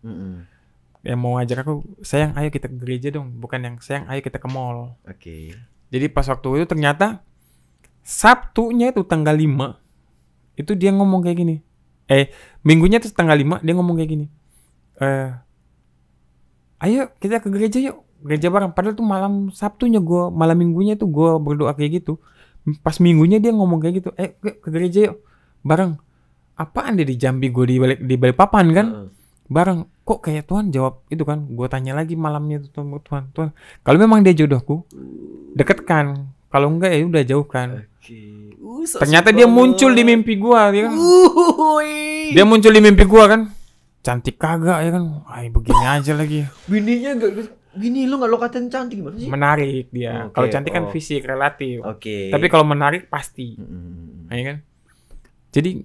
Yang mau ngajak aku, sayang ayo kita ke gereja dong, bukan yang sayang ayo kita ke mall. Oke. Jadi pas waktu itu ternyata Sabtunya itu tanggal 5 itu dia ngomong kayak gini. Minggunya itu tanggal 5 dia ngomong kayak gini. Ayo kita ke gereja yuk, gereja bareng. Padahal tuh malam Sabtunya malam minggunya tuh gue berdoa kayak gitu. Pas minggunya dia ngomong kayak gitu, ke gereja yuk bareng. Apaan dia di Jambi, gue di balik papan kan? Bareng. Kok kayak Tuhan jawab itu kan? Gue tanya lagi malamnya tuh Tuhan. Kalau memang dia jodohku, dekatkan. Kalau enggak ya udah jauhkan. Ternyata dia muncul di mimpi gue, ya kan? Dia muncul di mimpi gue kan? Cantik kagak ya kan? Begini aja lagi. Bininya gini, lu nggak lo katain cantik gimana sih? Menarik dia. Kalau cantik kan fisik relatif. Tapi kalau menarik pasti. Ya kan? Jadi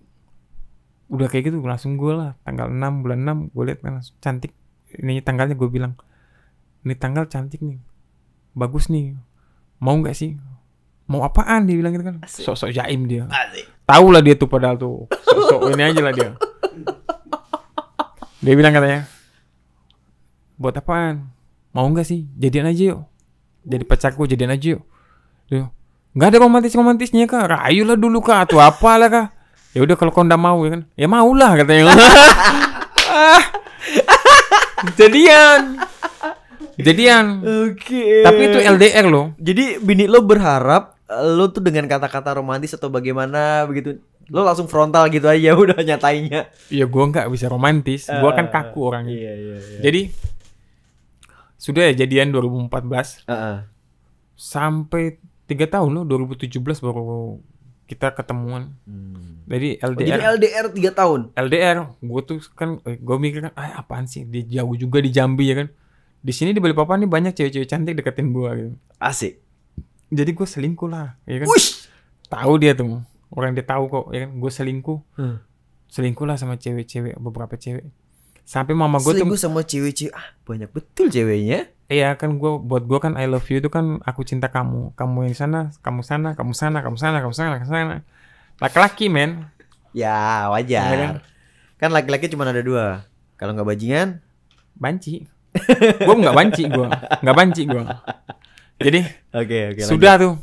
udah kayak gitu langsung gue lah tanggal 6 bulan 6 gue lihat kan langsung cantik. Ini tanggalnya gue bilang, ini tanggal cantik nih, bagus nih, mau nggak sih? Mau apaan dia bilang gitu kan? Sok-sok jaim dia. Tahu lah dia tuh padahal tuh sok-sok ini aja lah dia. Dia bilang katanya, buat apaan? Mau nggak sih? Jadian aja yuk. Jadi pacarku jadian aja yuk. Nggak ada romantisnya kak. Rayu lah dulu kak. Atau apalah kak. Ya udah kalau kau ndak mau ya kan. Ya maulah katanya. Jadian. Oke. Tapi itu LDR loh. Jadi bini lo berharap lo tuh dengan kata-kata romantis atau bagaimana begitu, lo langsung frontal gitu aja udah nyatainnya. Iya, gua nggak bisa romantis. Gua kan kaku orangnya. Iya. Jadi sudah ya jadian 2014. Sampai 3 tahun loh, 2017 baru kita ketemuan. Jadi LDR. Jadi LDR 3 tahun. LDR, gue tuh kan, gue mikir kan, apaan sih? Dia jauh juga di Jambi ya kan. Di sini di Balikpapan nih banyak cewek-cewek cantik deketin gue gitu. Asik. Jadi gue selingkuh lah, ya kan. Tahu dia tuh, orang dia tahu kok, ya kan. Gue selingkuh, selingkuh lah sama cewek-cewek, beberapa cewek. Sampai mama gue tuh selingkuh sama cewek-cewek, banyak betul ceweknya. Iya kan, buat gue kan I love you itu kan aku cinta kamu yang sana, kamu sana, kamu sana, kamu sana, kamu sana, kamu sana. Laki-laki men. Ya wajar. Ya, kan laki-laki cuma ada 2. Kalau nggak bajingan, banci. Gue nggak banci gue. Jadi oke, sudah lanjut. Tuh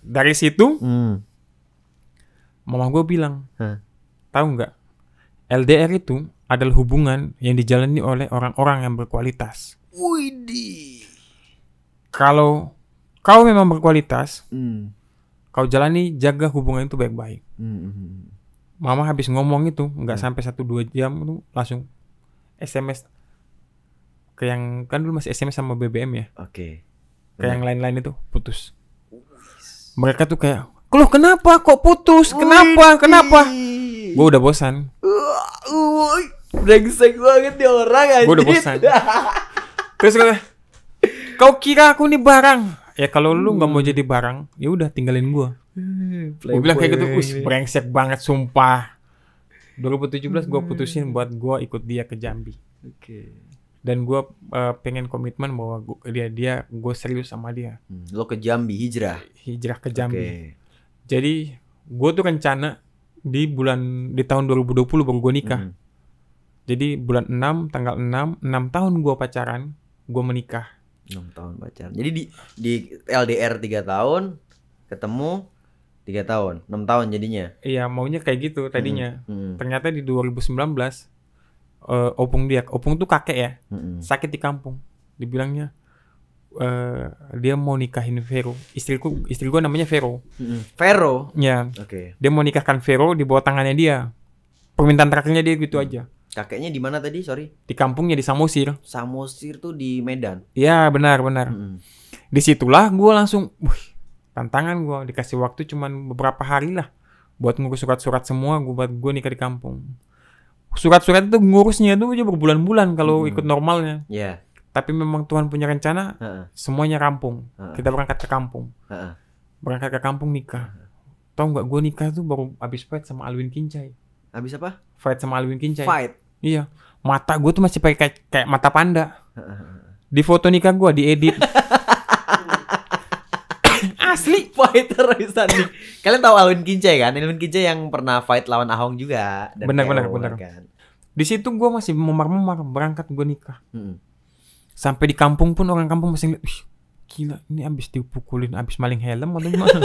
dari situ, mama gue bilang, tahu nggak? LDR itu adalah hubungan yang dijalani oleh orang-orang yang berkualitas. Widih. Kalau kau memang berkualitas, kau jalani, jaga hubungan itu baik-baik. Mama habis ngomong itu nggak sampai 1-2 jam itu langsung SMS ke yang kan dulu masih SMS sama BBM ya. Oke. Kayak yang lain-lain itu putus. Mereka tuh kayak, "Loh kenapa kok putus? Kenapa? Gue udah bosan. Brengsek banget nih orang aja. Gue udah bosan. Terus kau kira aku nih barang? Ya kalau lu nggak mau jadi barang, ya udah tinggalin gue. Gue bilang kayak gitu, brengsek banget sumpah. 2017 gue putusin buat gue ikut dia ke Jambi. Dan gue pengen komitmen bahwa gue serius sama dia. Lo ke Jambi hijrah ke Jambi. Jadi gue tuh rencana di tahun 2020 baru gue nikah. Jadi bulan 6 tanggal 6 tahun gue pacaran, gue menikah. 6 tahun pacaran. Jadi di LDR 3 tahun, ketemu 3 tahun, 6 tahun jadinya. Iya, maunya kayak gitu tadinya. Ternyata di 2019 Opung tuh kakek ya, sakit di kampung. Dibilangnya dia mau nikahin Vero. Istri gue namanya Vero. Vero? Ya. Dia mau nikahkan Vero di bawah tangannya dia. Permintaan terakhirnya dia gitu aja. Kakeknya di mana tadi? Sorry. Di kampungnya di Samosir. Samosir tuh di Medan. Iya, benar. Disitulah gue langsung, tantangan gue, dikasih waktu cuman beberapa hari lah buat ngurus surat-surat semua, buat gue nikah di kampung. surat-surat itu ngurusnya tuh aja berbulan-bulan kalau ikut normalnya. Iya. Tapi memang Tuhan punya rencana, semuanya rampung. Kita berangkat ke kampung. Berangkat ke kampung nikah. Tahu nggak, gue nikah tuh baru habis fight sama Alwin Kincai. Habis apa? Fight sama Alwin Kincai. Fight. Iya. Mata gue tuh masih pakai kayak mata panda. Di foto nikah gue diedit. Asli Fighter bisa nih. Kalian tahu Alwin Kincai kan? Alwin Kincai yang pernah fight lawan Ahong juga. Benar. Kan? Di situ gue masih memar-memar berangkat gue nikah. Sampai di kampung pun orang kampung masih ngeliat, "Wih, gila, ini abis dipukulin, abis maling helm atau gimana?"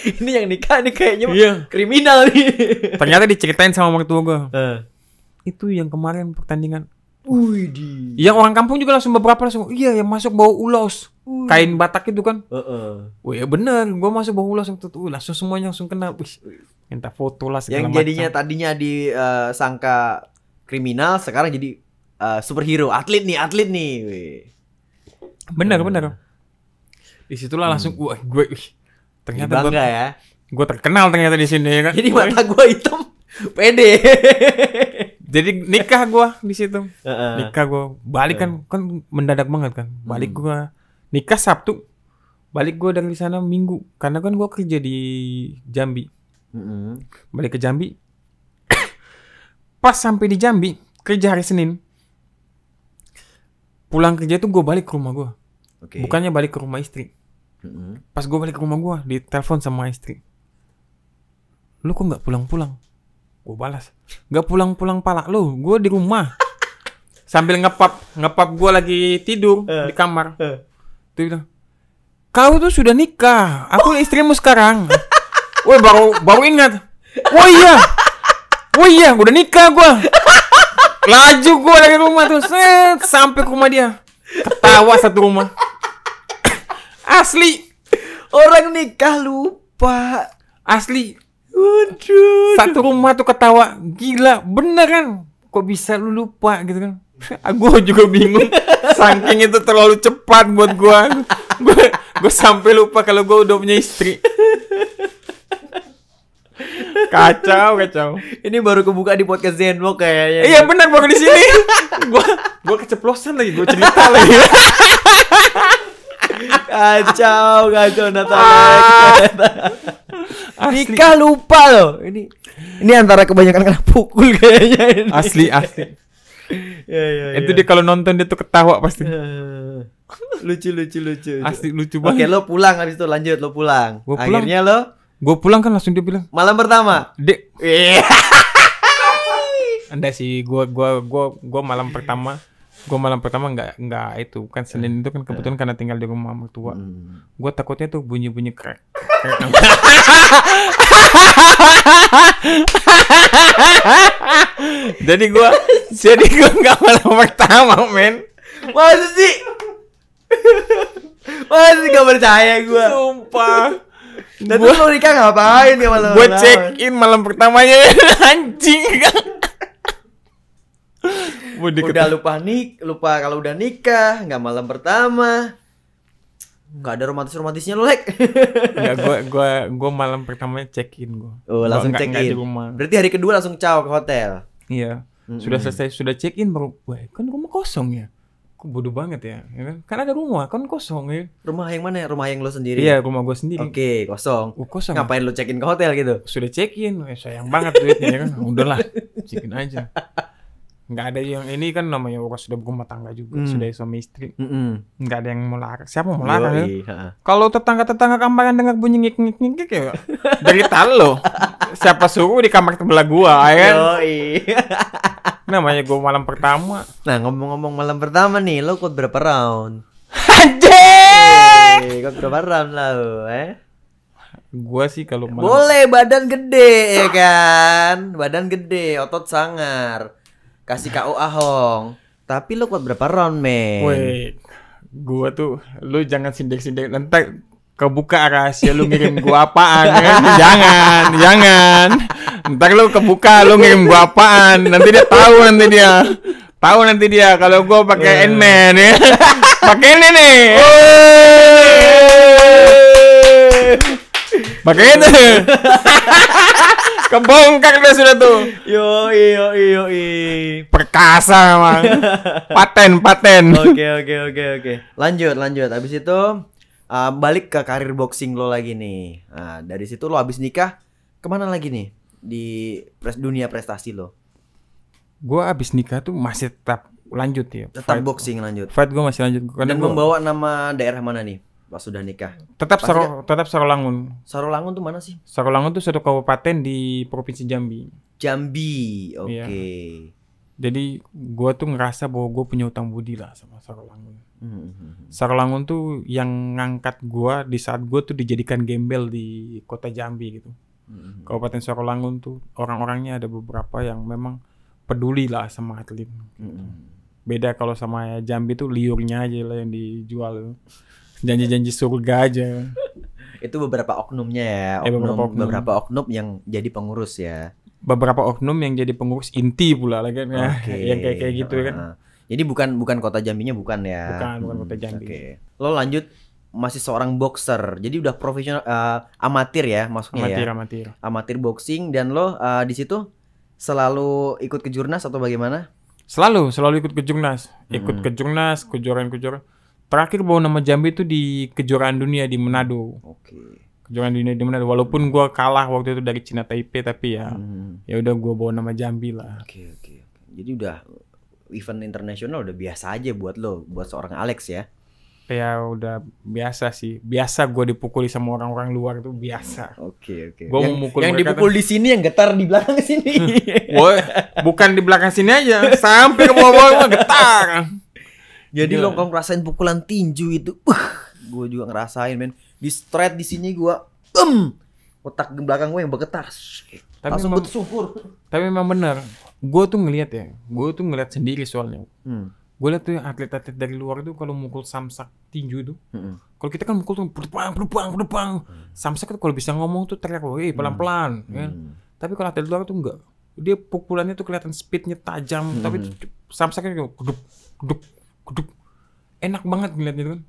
Ini yang nikah nih kayaknya Iya. kriminal nih. Ternyata diceritain sama mertua gue. Itu yang kemarin pertandingan. Widih. Yang orang kampung juga langsung beberapa langsung, iya yang masuk bawa ulos. Kain Batak itu kan. Oh ya bener, gue masuk bawa ulos waktu itu. Langsung semuanya langsung kena. Wih, minta foto lah segala Yang macam. jadinya tadinya disangka kriminal, sekarang jadi superhero, atlet nih. Wih. Bener. Disitulah langsung, wah gue, ternyata bangga ya. Gue terkenal ternyata di sini ya kan. Jadi mata gue hitam, pede. Jadi nikah gue di situ. Nikah gue balik kan mendadak banget kan. Balik gue nikah Sabtu. Balik gue dari sana Minggu. Karena kan gue kerja di Jambi. Balik ke Jambi. Pas sampai di Jambi kerja hari Senin. Pulang kerja tuh gue balik ke rumah gue. Bukannya balik ke rumah istri. Pas gue balik ke rumah gue ditelepon sama istri. Lu kok nggak pulang-pulang? Gue balas, nggak pulang-pulang pala lu, gue di rumah. Sambil ngepap gue lagi tidur di kamar. Tuh bilang, kau tuh sudah nikah, aku istrimu sekarang. Woi baru ingat. Oh iya, udah nikah gue. Laju gue dari rumah tuh, sampai ke rumah dia. Ketawa satu rumah. Asli. Orang nikah lupa. Asli. Waduh. Satu rumah tuh ketawa. Gila, beneran. Kok bisa lu lupa gitu kan. Gue juga bingung. Saking itu terlalu cepat buat gue. Gue sampai lupa kalau gue udah punya istri. Kacau. Ini baru kebuka di podcast Zenwalk kayaknya. Iya benar, baru di sini. Gue keceplosan lagi, gue cerita lagi. Kacau Natalia. Nikah lupa loh. Ini antara kebanyakan kena pukul kayaknya ini. Asli. Ya. Itu dia kalau nonton dia tuh ketawa pasti. Lucu. Asli lucu banget. Oke, lo pulang habis itu lanjut lo pulang. Gua pulang. Akhirnya Gue pulang kan langsung dia bilang, malam pertama. "Dek." Anda sih gue malam pertama. Gue malam pertama nggak itu kan Senin itu kan kebetulan karena tinggal di rumah mertua. Gue takutnya tuh bunyi krek. Jadi gue nggak malam pertama men. Masa sih gak percaya gue. Sumpah. Dan terus lo nikah ngapain ya malam? Gue check in malam pertamanya anjing. Udah lupa kalau udah nikah, nggak malam pertama, nggak ada romantisnya lo lek. Nggak, gue malam pertamanya check in gue. Oh langsung check in. Berarti hari kedua langsung caw ke hotel. Iya. Sudah check in baru, wah kan rumah kosong ya. Kok bodoh banget ya. Kan ada rumah kan kosong ya. Rumah yang mana? Rumah yang lo sendiri? Iya rumah gue sendiri. Oke, kosong. Kosong. Ngapain lo check in ke hotel gitu? Sudah check in, sayang banget duitnya ya kan. Udahlah, check in aja. Nggak ada yang ini kan namanya orang sudah berumah tangga juga, sudah suami istri. Nggak ada yang mau larang. Siapa mau larang ya? Kalau tetangga kamar yang dengar bunyi ngik ya dari lo. Siapa suruh di kamar sebelah gua ya? Namanya gua malam pertama. Nah ngomong-ngomong malam pertama nih, lo ikut berapa round? Anjir! Ikut berapa round lah lo? Gua sih kalau malam... Boleh badan gede ya kan, badan gede, otot sangar. Kasih KO Ahong. Tapi lo kuat berapa round, men? Woi, gua tuh, lu jangan sindik-sindik. Nanti kebuka rahasia lu ngirim gua apaan kan? Jangan. Ntar lu kebuka lu ngirim gua apaan. Nanti dia tahu nanti dia kalau gua pakai N-Man ya. Pakai ini nih. Pakai itu. Kebongkar dia sudah tuh. Yo. Perkasa emang. Paten. Oke. Lanjut. Habis itu balik ke karir boxing lo lagi nih. Nah, dari situ lo habis nikah kemana lagi nih di dunia prestasi lo? Gue abis nikah tuh masih tetap lanjut ya. Tetap boxing lanjut. Fight gue masih lanjut. Dan membawa nama daerah mana nih pas sudah nikah? Tetap Sarolangun. Sarolangun tuh mana sih? Sarolangun tuh satu kabupaten di Provinsi Jambi. Jambi, oke. Iya. Jadi gue tuh ngerasa bahwa gue punya utang budi lah sama Sarolangun. Sarolangun tuh yang ngangkat gue di saat gue tuh dijadikan gembel di kota Jambi gitu. Kabupaten Sarolangun tuh orang-orangnya ada beberapa yang memang peduli lah sama atlet. Beda kalau sama Jambi tuh liurnya aja lah yang dijual. Janji-janji surga aja. Itu beberapa oknumnya ya, beberapa oknum yang jadi pengurus ya. Beberapa oknum yang jadi pengurus inti pula lagi kan ya. Yang kayak gitu kan. Jadi bukan kota Jambinya bukan ya. Bukan kota Jambi. Oke. Lo lanjut masih seorang boxer. Jadi udah profesional amatir ya maksudnya ya. Amatir boxing dan lo di situ selalu ikut ke Jurnas atau bagaimana? Selalu ikut ke Jurnas. Ikut ke Jurnas, kejuaraan. Terakhir bawa nama Jambi itu di kejuaraan dunia di Manado. Oke. Kejuaraan dunia di Manado. Walaupun gua kalah waktu itu dari Cina Taipei, tapi ya udah gua bawa nama Jambi lah. Oke. Jadi udah event internasional udah biasa aja buat lo, buat seorang Alex ya. Ya udah biasa sih. Biasa gua dipukuli sama orang-orang luar itu biasa. Oke. Gua mau mukul yang mereka dipukul di sini, yang getar di belakang sini. Woi, bukan di belakang sini aja, sampai ke bawah getar. Jadi lo kalau ngerasain pukulan tinju itu, gue juga ngerasain men. Di straight di sini gue, otak belakang gue yang bergetar. Langsung bersyukur. Tapi memang benar, gue tuh ngeliat sendiri soalnya. Gue liat tuh atlet-atlet dari luar itu kalau mukul samsak tinju itu, kalau kita kan mukul tuh berdepang. Samsak itu kalau bisa ngomong tuh teriak, pelan-pelan. Kan? Tapi kalau atlet luar tuh enggak, dia pukulannya tuh kelihatan speednya tajam, tapi samsaknya geduk. Enak banget ngeliatnya itu kan.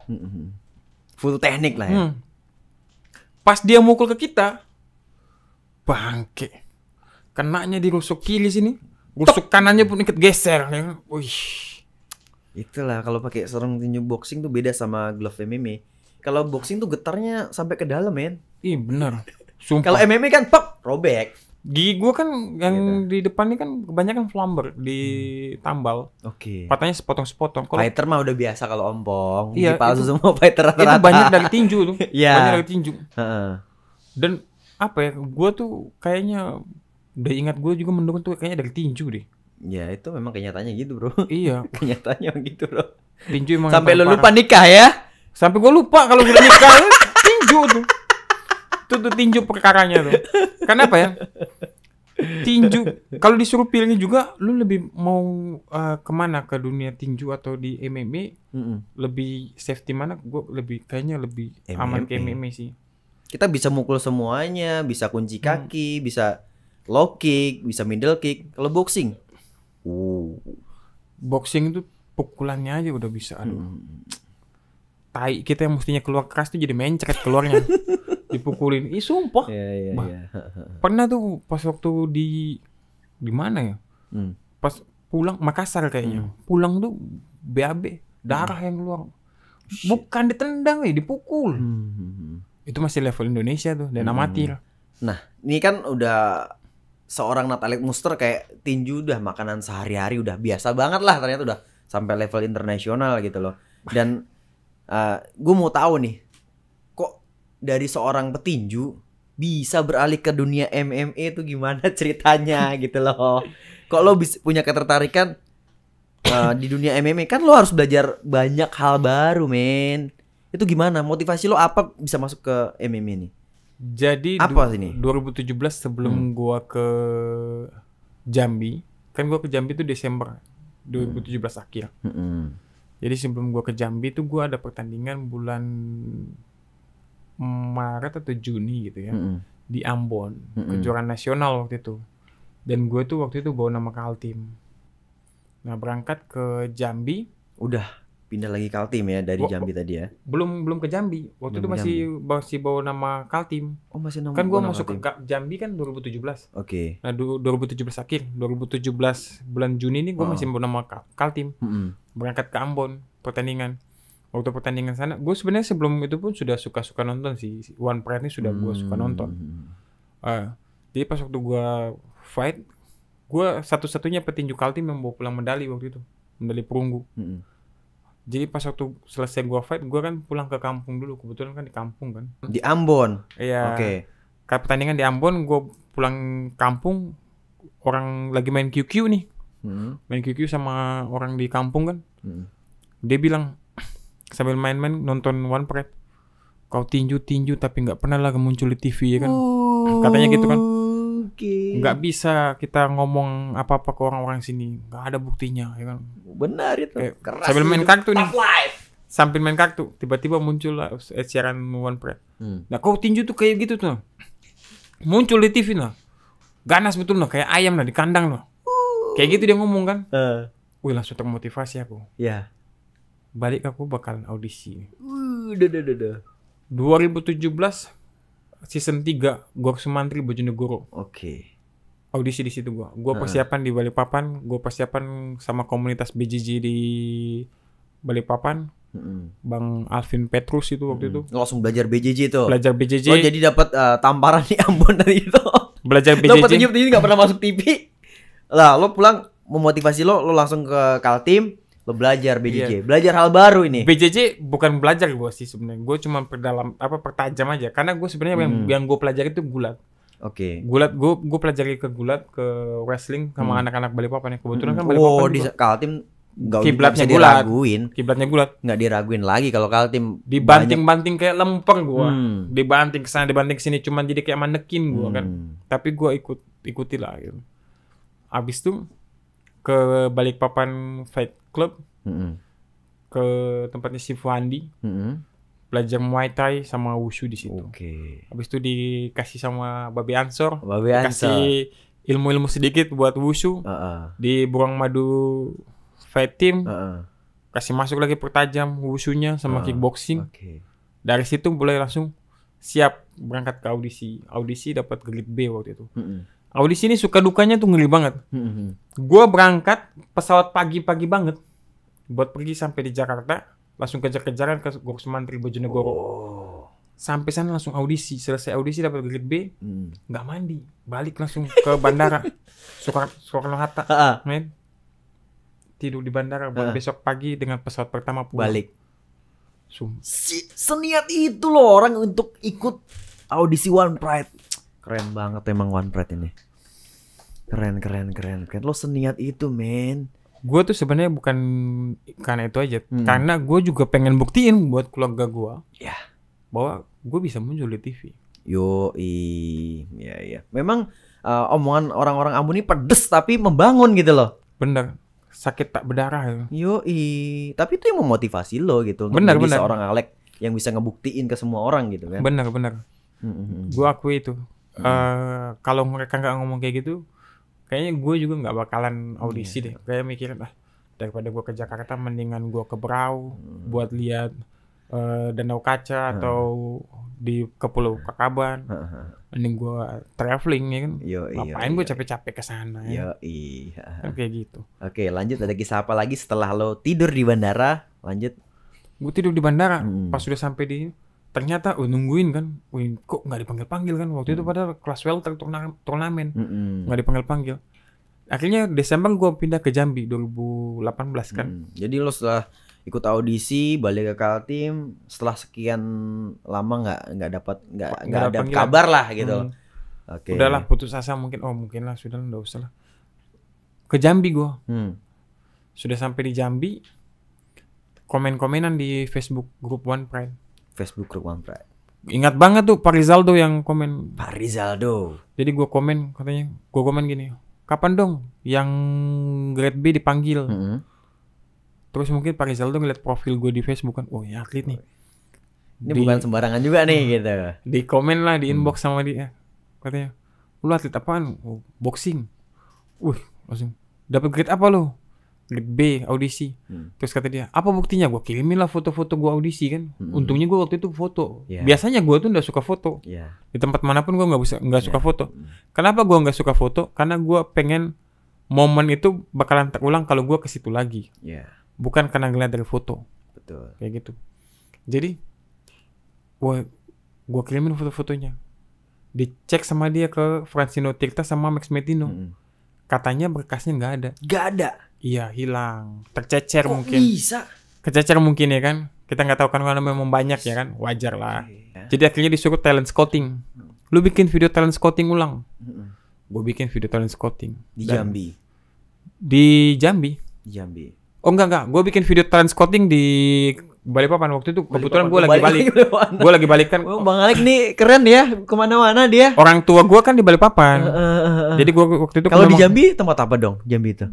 Full teknik lah ya. Pas dia mukul ke kita, bangke. Kenanya di rusuk kiri sini, rusuk kanannya pun ikut geser. Wih. Itulah kalau pakai sarung tinju boxing tuh beda sama glove MMA. Kalau boxing tuh getarnya sampai ke dalam men. Ih bener. Sumpah. Kalau MMA kan pop robek. Gigi gue kan yang di depan ini kan kebanyakan flamber ditambal. Oke. Patahnya sepotong-sepotong. Fighter mah udah biasa kalau ompong. Iya, palsu semua fighter rata-rata. Itu banyak dari tinju tuh. Iya. Banyak dari tinju. Dan apa ya? Gue tuh kayaknya udah ingat gue juga menurut tuh kayaknya dari tinju deh. Ya itu memang kenyataannya gitu bro. Iya. Kenyataannya gitu bro. Tinju emang sampai lu lupa nikah ya? Sampai gue lupa kalau udah nikah tinju tuh. Tuh tinju perkaranya tuh. Kenapa ya? Tinju kalau disuruh pilih juga lu lebih mau kemana, ke dunia tinju atau di MMA? Lebih safety mana? Gue kayaknya lebih aman ke MMA sih. Kita bisa mukul semuanya, bisa kunci kaki, bisa low kick, bisa middle kick. Kalau boxing boxing itu pukulannya aja udah bisa. Tai kita yang mestinya keluar keras tuh jadi mencret keluarnya. Dipukulin. Sumpah. Iya. Pernah tuh pas waktu di mana ya? Pas pulang Makassar kayaknya. Pulang tuh BAB, darah yang keluar. Bukan ditendang dipukul. Itu masih level Indonesia tuh dan amatir. Nah, ini kan udah seorang Nat Alex Munster kayak tinju udah makanan sehari-hari, udah biasa banget lah, ternyata udah sampai level internasional gitu loh. Dan gue mau tahu nih, kok dari seorang petinju bisa beralih ke dunia MMA itu gimana ceritanya gitu loh. Kok lo bisa punya ketertarikan di dunia MMA? Kan lo harus belajar banyak hal baru men. Itu gimana? Motivasi lo apa bisa masuk ke MMA nih? Jadi apa sini? 2017 sebelum gua ke Jambi, kan gua ke Jambi itu Desember 2017 akhir. Jadi sebelum gua ke Jambi tuh gua ada pertandingan bulan Maret atau Juni gitu ya. Di Ambon, kejuaraan nasional waktu itu. Dan gue tuh waktu itu bawa nama Kaltim. Nah, berangkat ke Jambi udah pindah lagi Kaltim ya dari Jambi tadi ya. Belum ke Jambi. Waktu Belum itu ke masih bawa nama Kaltim. Oh, masih nama. Kan gua masuk ke Jambi kan 2017. Oke. Nah, 2017 akhir, 2017 bulan Juni ini gua masih bawa nama Kaltim. Berangkat ke Ambon pertandingan. Waktu pertandingan sana, gue sebenarnya sebelum itu pun sudah suka nonton sih. One Pride ini sudah gue suka nonton. Jadi pas waktu gue fight, gue satu-satunya petinju Kaltim yang bawa pulang medali waktu itu, medali perunggu. Jadi pas waktu selesai gue fight, gue kan pulang ke kampung dulu. Kebetulan kan di kampung kan. Di Ambon. Iya. Oke. Kayak pertandingan di Ambon, gue pulang kampung, orang lagi main QQ nih. Main QQ sama orang di kampung kan. Dia bilang sambil main-main nonton One Pride, kau tinju tapi nggak pernah lah muncul di TV ya kan. Katanya gitu kan. Nggak bisa kita ngomong apa-apa ke orang-orang sini, nggak ada buktinya ya kan. Benar itu. Sambil main kartu nih, sambil main kartu tiba-tiba muncul lah siaran One Pride. Nah kau tinju tuh kayak gitu tuh, muncul di TV lah, ganas betul lah, kayak ayam lah di kandang lah. Kayak gitu dia ngomong kan. Wih, langsung termotivasi aku. Ya. Balik aku bakalan audisi. 2017 season 3 gua ke Sumantri Bojonegoro. Oke. Audisi di situ gua. Gua persiapan di Balikpapan, gua persiapan sama komunitas BJJ di Balikpapan. Bang Alvin Petrus itu waktu itu. Langsung belajar BJJ itu. Belajar BJJ. Oh, jadi dapat tamparan di Ambon dari itu. Belajar Lo BJJ. petinju enggak pernah masuk TV. Lah, lo pulang memotivasi lo langsung ke Kaltim. Lo belajar BJJ, belajar hal baru ini. BJJ bukan belajar gue sih sebenarnya. Gue cuma pertajam aja. Karena gue sebenarnya yang gue pelajari itu gulat. Oke. Gulat gue pelajari ke gulat, ke wrestling sama anak-anak Balikpapan ya. Kebetulan kan Balikpapan di Kaltim nggak kiblatnya bisa diraguin. Kiblatnya gulat. Nggak diraguin lagi kalau Kaltim. Dibanting-banting kayak lemper gue. Dibanting kesana, dibanting kesini. Cuman jadi kayak manekin gue kan. Tapi gue ikuti lah gitu. Abis itu ke Balikpapan Fight Club, ke tempatnya si Fuandi, belajar Muay Thai sama Wushu di situ. Habis itu dikasih sama Babe Ansor, kasih ilmu-ilmu sedikit buat Wushu. Di Burang Madu Fight Team, kasih masuk lagi pertajam Wushunya sama kickboxing. Dari situ boleh langsung siap berangkat ke audisi. Audisi dapat grade B waktu itu. Audisi ini suka dukanya tuh ngeri banget. Gue berangkat pesawat pagi-pagi banget buat pergi sampai di Jakarta, langsung kejar-kejaran ke Sumantri Bojonegoro. Sampai sana langsung audisi. Selesai audisi dapat grade B, nggak mandi, balik langsung ke bandara Soekarno-Hatta, men. Tidur di bandara buat besok pagi dengan pesawat pertama pulang. Balik. Seniat itu loh orang untuk ikut audisi One Pride. Keren banget emang One Pride ini. Keren. Lo seniat itu, men. Gue tuh sebenarnya bukan karena itu aja. Karena gue juga pengen buktiin buat keluarga gue. Ya. Bahwa gue bisa muncul di TV. Iya. Memang omongan orang-orang Ambon ini pedes tapi membangun gitu loh. Bener. Sakit tak berdarah. Tapi itu yang memotivasi lo gitu. Bener. Seorang Alek yang bisa ngebuktiin ke semua orang gitu kan. Bener. Gue akui itu. Kalau mereka nggak ngomong kayak gitu, kayaknya gue juga nggak bakalan audisi deh. Kayak mikirin daripada gue ke Jakarta, mendingan gue ke Berau buat lihat Danau Kaca atau ke Pulau Kakaban. Mending gue traveling ya kan. Ngapain gue capek-capek ke sana ya. Kan kayak gitu. Oke, lanjut, ada kisah apa lagi setelah lo tidur di bandara? Lanjut. Gue tidur di bandara. Pas sudah sampai di, ternyata nungguin kan, kok nggak dipanggil kan waktu itu, padahal kelas welter turnamen nggak dipanggil. Akhirnya Desember gue pindah ke Jambi 2018 kan. Jadi lo setelah ikut audisi balik ke Kaltim, setelah sekian lama nggak ada kabar lah gitu. Udahlah putus asa mungkin lah sudah nggak usah lah. Ke Jambi gue. Sudah sampai di Jambi, komen-komenan di Facebook grup One Pride. Ingat banget tuh Pak Rizaldo yang komen. Pak Rizaldo. Jadi gue komen gini, kapan dong yang grade B dipanggil? Terus mungkin Pak Rizaldo ngeliat profil gue di Facebook kan, oh ya atlet nih. Ini bukan sembarangan juga nih gitu. Di komen lah, di inbox sama dia, katanya, lu atlet apaan? Oh, boxing. Langsung dapat grade apa lo? grade B audisi. Terus kata dia, apa buktinya? Gue kirimin lah foto-foto gue audisi kan. Untungnya gue waktu itu foto. Biasanya gue tuh nggak suka foto. Di tempat manapun gue nggak suka foto. Kenapa gue nggak suka foto? Karena gue pengen momen itu bakalan terulang kalau gue ke situ lagi. Bukan karena ngeliat dari foto. Betul. Kayak gitu. Jadi gue kirimin foto-fotonya. Dicek sama dia ke Francino Tirta sama Max Metino. Katanya berkasnya nggak ada. Gak ada. Iya, hilang. Tercecer Kok mungkin. bisa? Kececer mungkin ya kan. Kita nggak tahu kan karena memang banyak ya kan. Wajar lah. Jadi akhirnya disuruh talent scouting. Lu bikin video talent scouting ulang. Gue bikin video talent scouting. Di Jambi. Di Jambi. Jambi. Oh enggak. Gue bikin video talent scouting di Balikpapan waktu itu. Kebetulan gue lagi balik. Gue lagi balik kan. Oh, Bang Alek nih keren ya, kemana-mana dia. Orang tua gue kan di Balikpapan. Jadi gue waktu itu. Kalau di Jambi tempat apa dong? Jambi itu?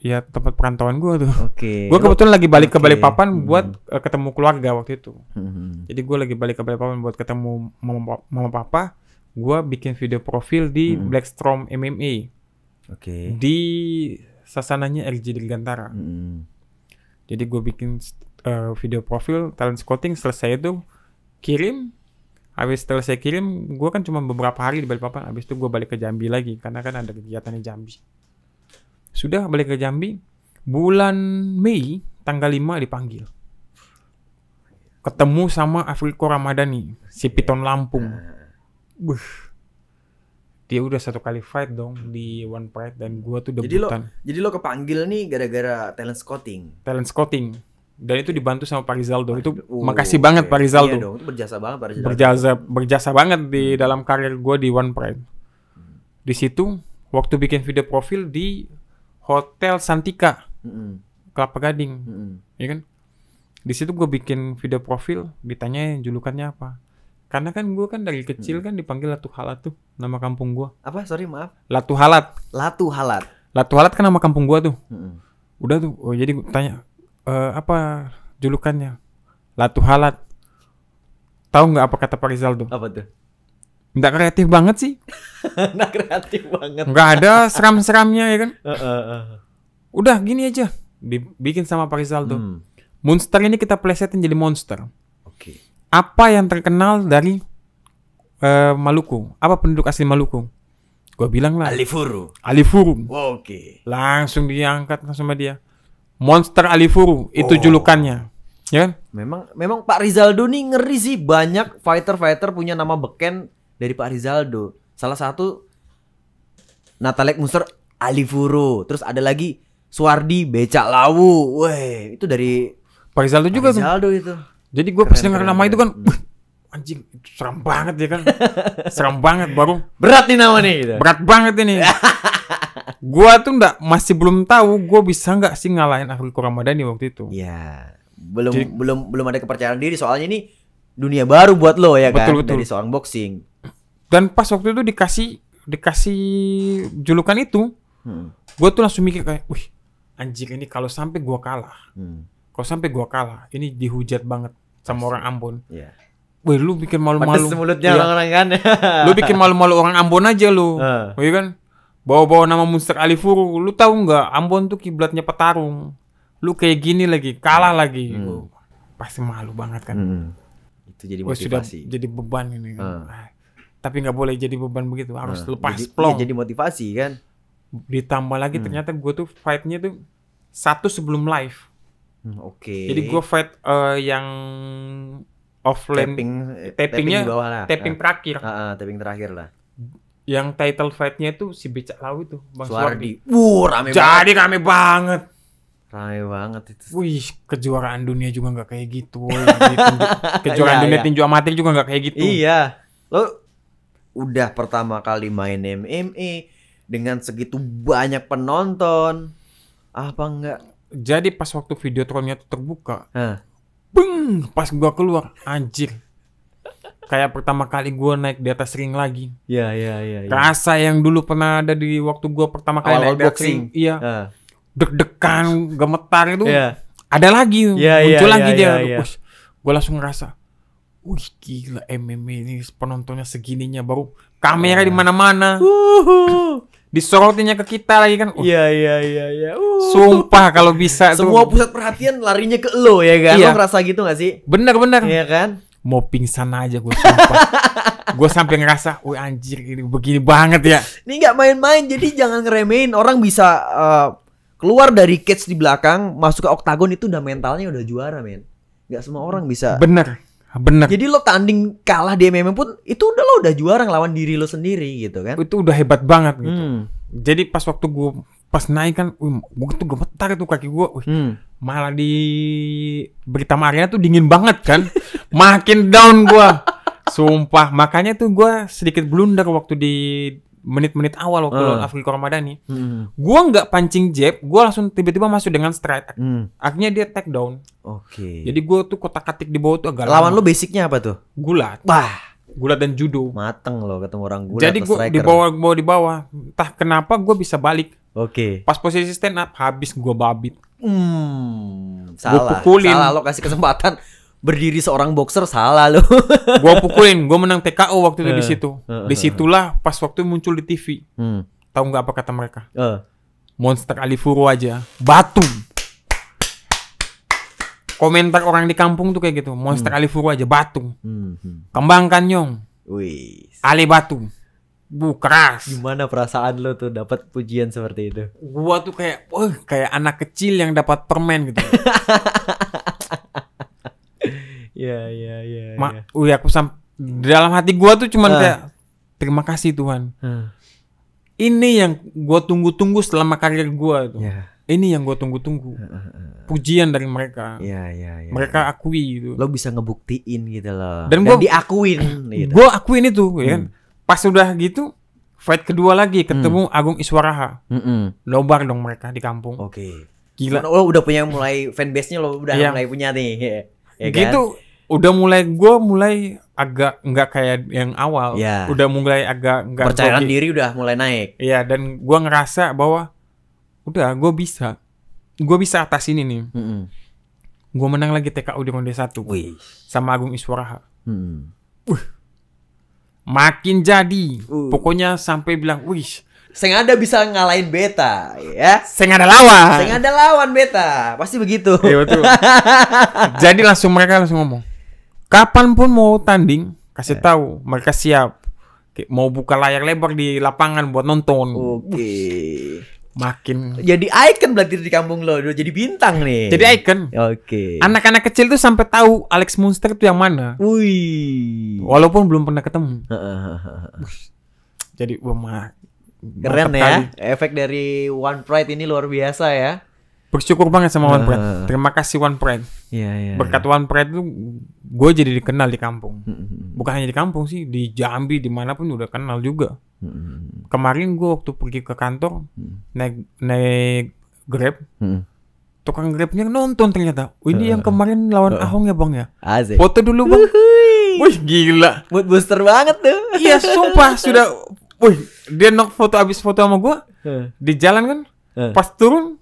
Ya tempat perantauan gue tuh. Oke. Gue kebetulan lagi balik ke Balikpapan buat ketemu keluarga waktu itu. Jadi gue lagi balik ke Balikpapan buat ketemu mama papa. Gue bikin video profil di Blackstrom MMA. Oke. Di sasananya RJ Dirgantara. Jadi gue bikin video profil talent scouting, selesai itu kirim. Habis selesai kirim, gue kan cuma beberapa hari di Balikpapan. Habis itu gue balik ke Jambi lagi karena kan ada kegiatan di Jambi. Sudah balik ke Jambi, bulan Mei tanggal 5 dipanggil. Ketemu sama Afriko Ramadhani, si Piton Lampung. Dia udah 1 kali fight dong di One Pride dan gua tuh debutan. Jadi lo kepanggil nih gara-gara talent scouting. Talent scouting. Dan itu dibantu sama Pak Rizaldo. Itu makasih banget Pak Rizaldo. Iya dong, itu berjasa banget Pak Rizaldo. Berjasa banget di dalam karir gua di One Pride. Di situ waktu bikin video profil di Hotel Santika, Kelapa Gading, ya kan? Di situ gue bikin video profil, ditanyain julukannya apa. Karena kan gue kan dari kecil kan dipanggil Latu Halat tuh, nama kampung gue. Apa? Sorry maaf. Latu Halat. Latu Halat. Latu Halat kan nama kampung gue tuh. Udah tuh, jadi gue tanya, apa julukannya? Latu Halat. Tahu nggak apa kata Pak Rizaldo? Apa tuh? Nggak kreatif banget sih. Nggak kreatif banget. Nggak ada seram-seramnya ya kan. Udah gini aja. Dibikin sama Pak Rizaldo. Monster ini kita plesetin jadi monster. Oke. Apa yang terkenal dari Maluku? Apa penduduk asli Maluku? Gua bilang lah. Alifuru. Oke. Langsung diangkat sama dia. Monster Alifuru. Itu julukannya. Ya kan? Memang Pak Rizaldo nih ngeri sih. Banyak fighter punya nama beken dari Pak Rizaldo. Salah satu Natalek Monster Alifuru. Terus ada lagi Suwardi Becak Lawu. Weh, itu dari Pak Rizaldo juga tuh. Rizaldo itu. Jadi gue pas dengar nama itu kan, anjing, itu seram banget ya kan. Seram banget baru. Berat nih nama nih gitu. Berat banget ini. Gua tuh masih belum tahu gue bisa nggak sih ngalahin Afriko Ramadhani waktu itu. Iya. Belum ada kepercayaan diri soalnya ini dunia baru buat lo ya kan. Betul. Dari seorang boxing. Dan pas waktu itu dikasih julukan itu, gue tuh langsung mikir kayak, wih, anjir ini kalau sampai gue kalah, ini dihujat banget sama orang Ambon. Iya. Wih, lu bikin malu-malu. Pedes mulutnya orang-orang kan. Lu bikin malu-malu orang Ambon aja lu, iya kan? Bawa-bawa nama Monster Alifuru, lu tahu nggak? Ambon tuh kiblatnya petarung. Lu kayak gini lagi, kalah lagi, pasti malu banget kan. Itu jadi motivasi. Sudah jadi beban ini kan. Tapi nggak boleh jadi beban begitu, harus lepas plong. Jadi motivasi kan. Ditambah lagi ternyata gue tuh fightnya tuh 1 sebelum live. Oke. Jadi gue fight yang offline, tapping terakhir. Tapping terakhir lah. Yang title fightnya itu si Becak Lawu itu, Bang Suwardi. Rame banget. Rame banget itu. Wih, kejuaraan dunia juga nggak kayak gitu. Kejuaraan dunia tinju amatir juga nggak kayak gitu. Iya. Lo udah pertama kali main MMA dengan segitu banyak penonton. Apa enggak? Jadi pas waktu Videotronnya tuh terbuka, beng, pas gua keluar, anjir. Kayak pertama kali gua naik di atas ring lagi. Iya. Rasa yang dulu pernah ada di waktu gua pertama kali naik di atas ring. Iya. Deg-degan, gemetar itu. Ada lagi. Muncul lagi dia. Gua langsung ngerasa, wih gila MMA ini penontonnya segininya, baru kamera di mana-mana. Disorotinnya ke kita lagi kan. Iya. Sumpah kalau bisa Semua tuh. pusat perhatian larinya ke lo ya kan? Iya. Lo ngerasa gitu gak sih? Bener-bener. Iya kan? Mau pingsan aja gue sumpah. Gue sampai ngerasa, wih anjir ini begini banget ya. Ini nggak main-main, jadi jangan ngeremehin. Orang bisa keluar dari cage di belakang, masuk ke oktagon itu udah mentalnya udah juara, men. Nggak semua orang bisa. Bener. Jadi lo tanding kalah di MMA pun itu udah juara ngelawan diri lo sendiri gitu kan? Itu udah hebat banget gitu. Jadi pas waktu gue naik kan, gue tuh gemetar itu kaki gue. Malah di Britama Arena tuh dingin banget kan. Makin down gue. Sumpah, makanya tuh gue sedikit blunder waktu di menit-menit awal waktu lawan Afrika Ramadhani. Gue nggak pancing jab, gue langsung tiba-tiba masuk dengan straight. Akhirnya dia take down. Oke. Jadi gue tuh kotak-katik di bawah tuh agak Lawan lama. lo basicnya apa tuh? Gulat. Wah, Gulat dan judo. mateng lo ketemu orang gulat. Jadi gue di bawah. Entah kenapa gue bisa balik. Oke. Pas posisi stand up habis gue babit. Salah. pukulin. Salah lo kasih kesempatan berdiri seorang boxer, salah lo. Gue pukulin, gue menang TKO waktu itu di situ. Disitulah pas waktu muncul di TV. Tahu nggak apa kata mereka? Monster Alifuro aja, batu. Komentar orang di kampung tuh kayak gitu. Monster Alifuro aja, batu. Kembangkan nyong, Wih. Ali batu. Keras. Gimana perasaan lo tuh dapat pujian seperti itu? Gua tuh kayak, kayak anak kecil yang dapat permen gitu. Iya. Aku dalam hati gua tuh cuman kayak terima kasih Tuhan. Ini yang gua tunggu-tunggu selama karir gua tuh. Ini yang gua tunggu-tunggu. Pujian dari mereka. Iya. Mereka akui gitu. Lo bisa ngebuktiin gitu loh. Dan Dan diakuin gitu. Gua akuin itu ya kan. Pas udah gitu fight kedua lagi ketemu Agung Iswaraha. Nobar dong mereka di kampung. Oke. Gila. Lo udah punya mulai fanbase-nya lo udah Iya. mulai punya nih. Ya kan? Gitu udah mulai agak nggak kayak yang awal. Iya. Udah mulai agak nggak Percayaan grogi. diri udah mulai naik. Iya, dan gua ngerasa bahwa udah gue bisa atas ini nih. Gue menang lagi TKO di ronde 1 Wih. sama Agung Iswaraha. Makin jadi. Pokoknya sampai bilang, wih, Sengada bisa ngalahin beta, ya. saya nggak ada lawan. Sengada lawan beta, pasti begitu. Iya betul. Jadi mereka langsung ngomong, kapanpun mau tanding, kasih tahu, mereka siap. Mau buka layar lebar di lapangan buat nonton. Oke. Makin Jadi icon berarti di kampung lo, udah jadi bintang nih. jadi icon. Oke. Anak-anak kecil tuh sampai tahu Alex Munster itu yang mana. Wih. Walaupun belum pernah ketemu. Jadi Keren ya. Efek dari One Pride ini luar biasa ya. bersyukur banget sama One Pride. Terima kasih One Pride. Iya. Berkat One Pride itu gue jadi dikenal di kampung. Bukan hanya di kampung sih, di Jambi dimanapun udah kenal juga. Kemarin gue waktu pergi ke kantor naik Grab, tukang Grabnya nonton ternyata. Ini yang kemarin lawan Ahong ya bang ya. Asik. Foto dulu bang. Wih gila. Mood booster banget tuh. Iya sumpah sudah. Wih dia foto abis foto sama gue di jalan kan. Pas turun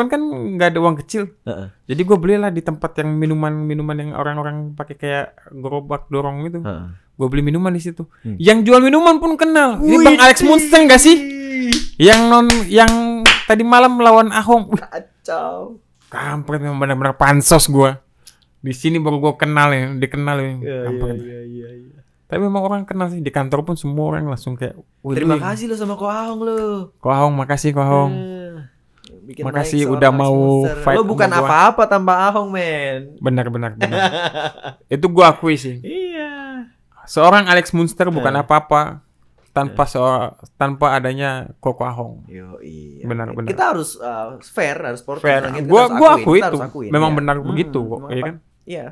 kan nggak ada uang kecil. Jadi gue belilah di tempat yang minuman yang orang-orang pakai kayak gerobak dorong gitu. Gue beli minuman di situ. Yang jual minuman pun kenal. Ini Bang Alex Munster nggak sih? Yang tadi malam melawan Ahong. Kacau. Kampret memang benar-benar pansos gue. Di sini baru gue dikenal ya. Iya. Tapi memang orang kenal sih di kantor pun semua orang langsung kayak. Terima kasih lo sama Ko Ahong lo. Ko Ahong, makasih Ko Ahong. Bikin Makasih naik udah seorang mau Alex Munster. fight Lo bukan sama gua. apa-apa tanpa Ahong, men. Benar. Itu gue akui sih. Iya. Seorang Alex Munster bukan apa-apa tanpa adanya Koko Ahong. Iya. Benar. Kita harus fair, harus Fair. sportif. Gua akui Kita itu. harus akuin, Memang iya. benar begitu kok, memang iya kan? Iya.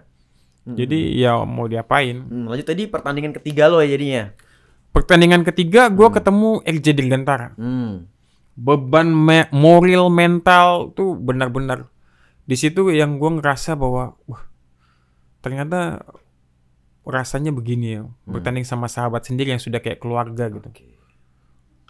Jadi ya mau diapain? Lanjut tadi pertandingan ketiga lo ya jadinya. Pertandingan ketiga gue ketemu RJ Dirgantara. Beban moral mental tuh benar-benar di situ yang gue ngerasa bahwa wah, ternyata rasanya begini ya, bertanding sama sahabat sendiri yang sudah kayak keluarga gitu.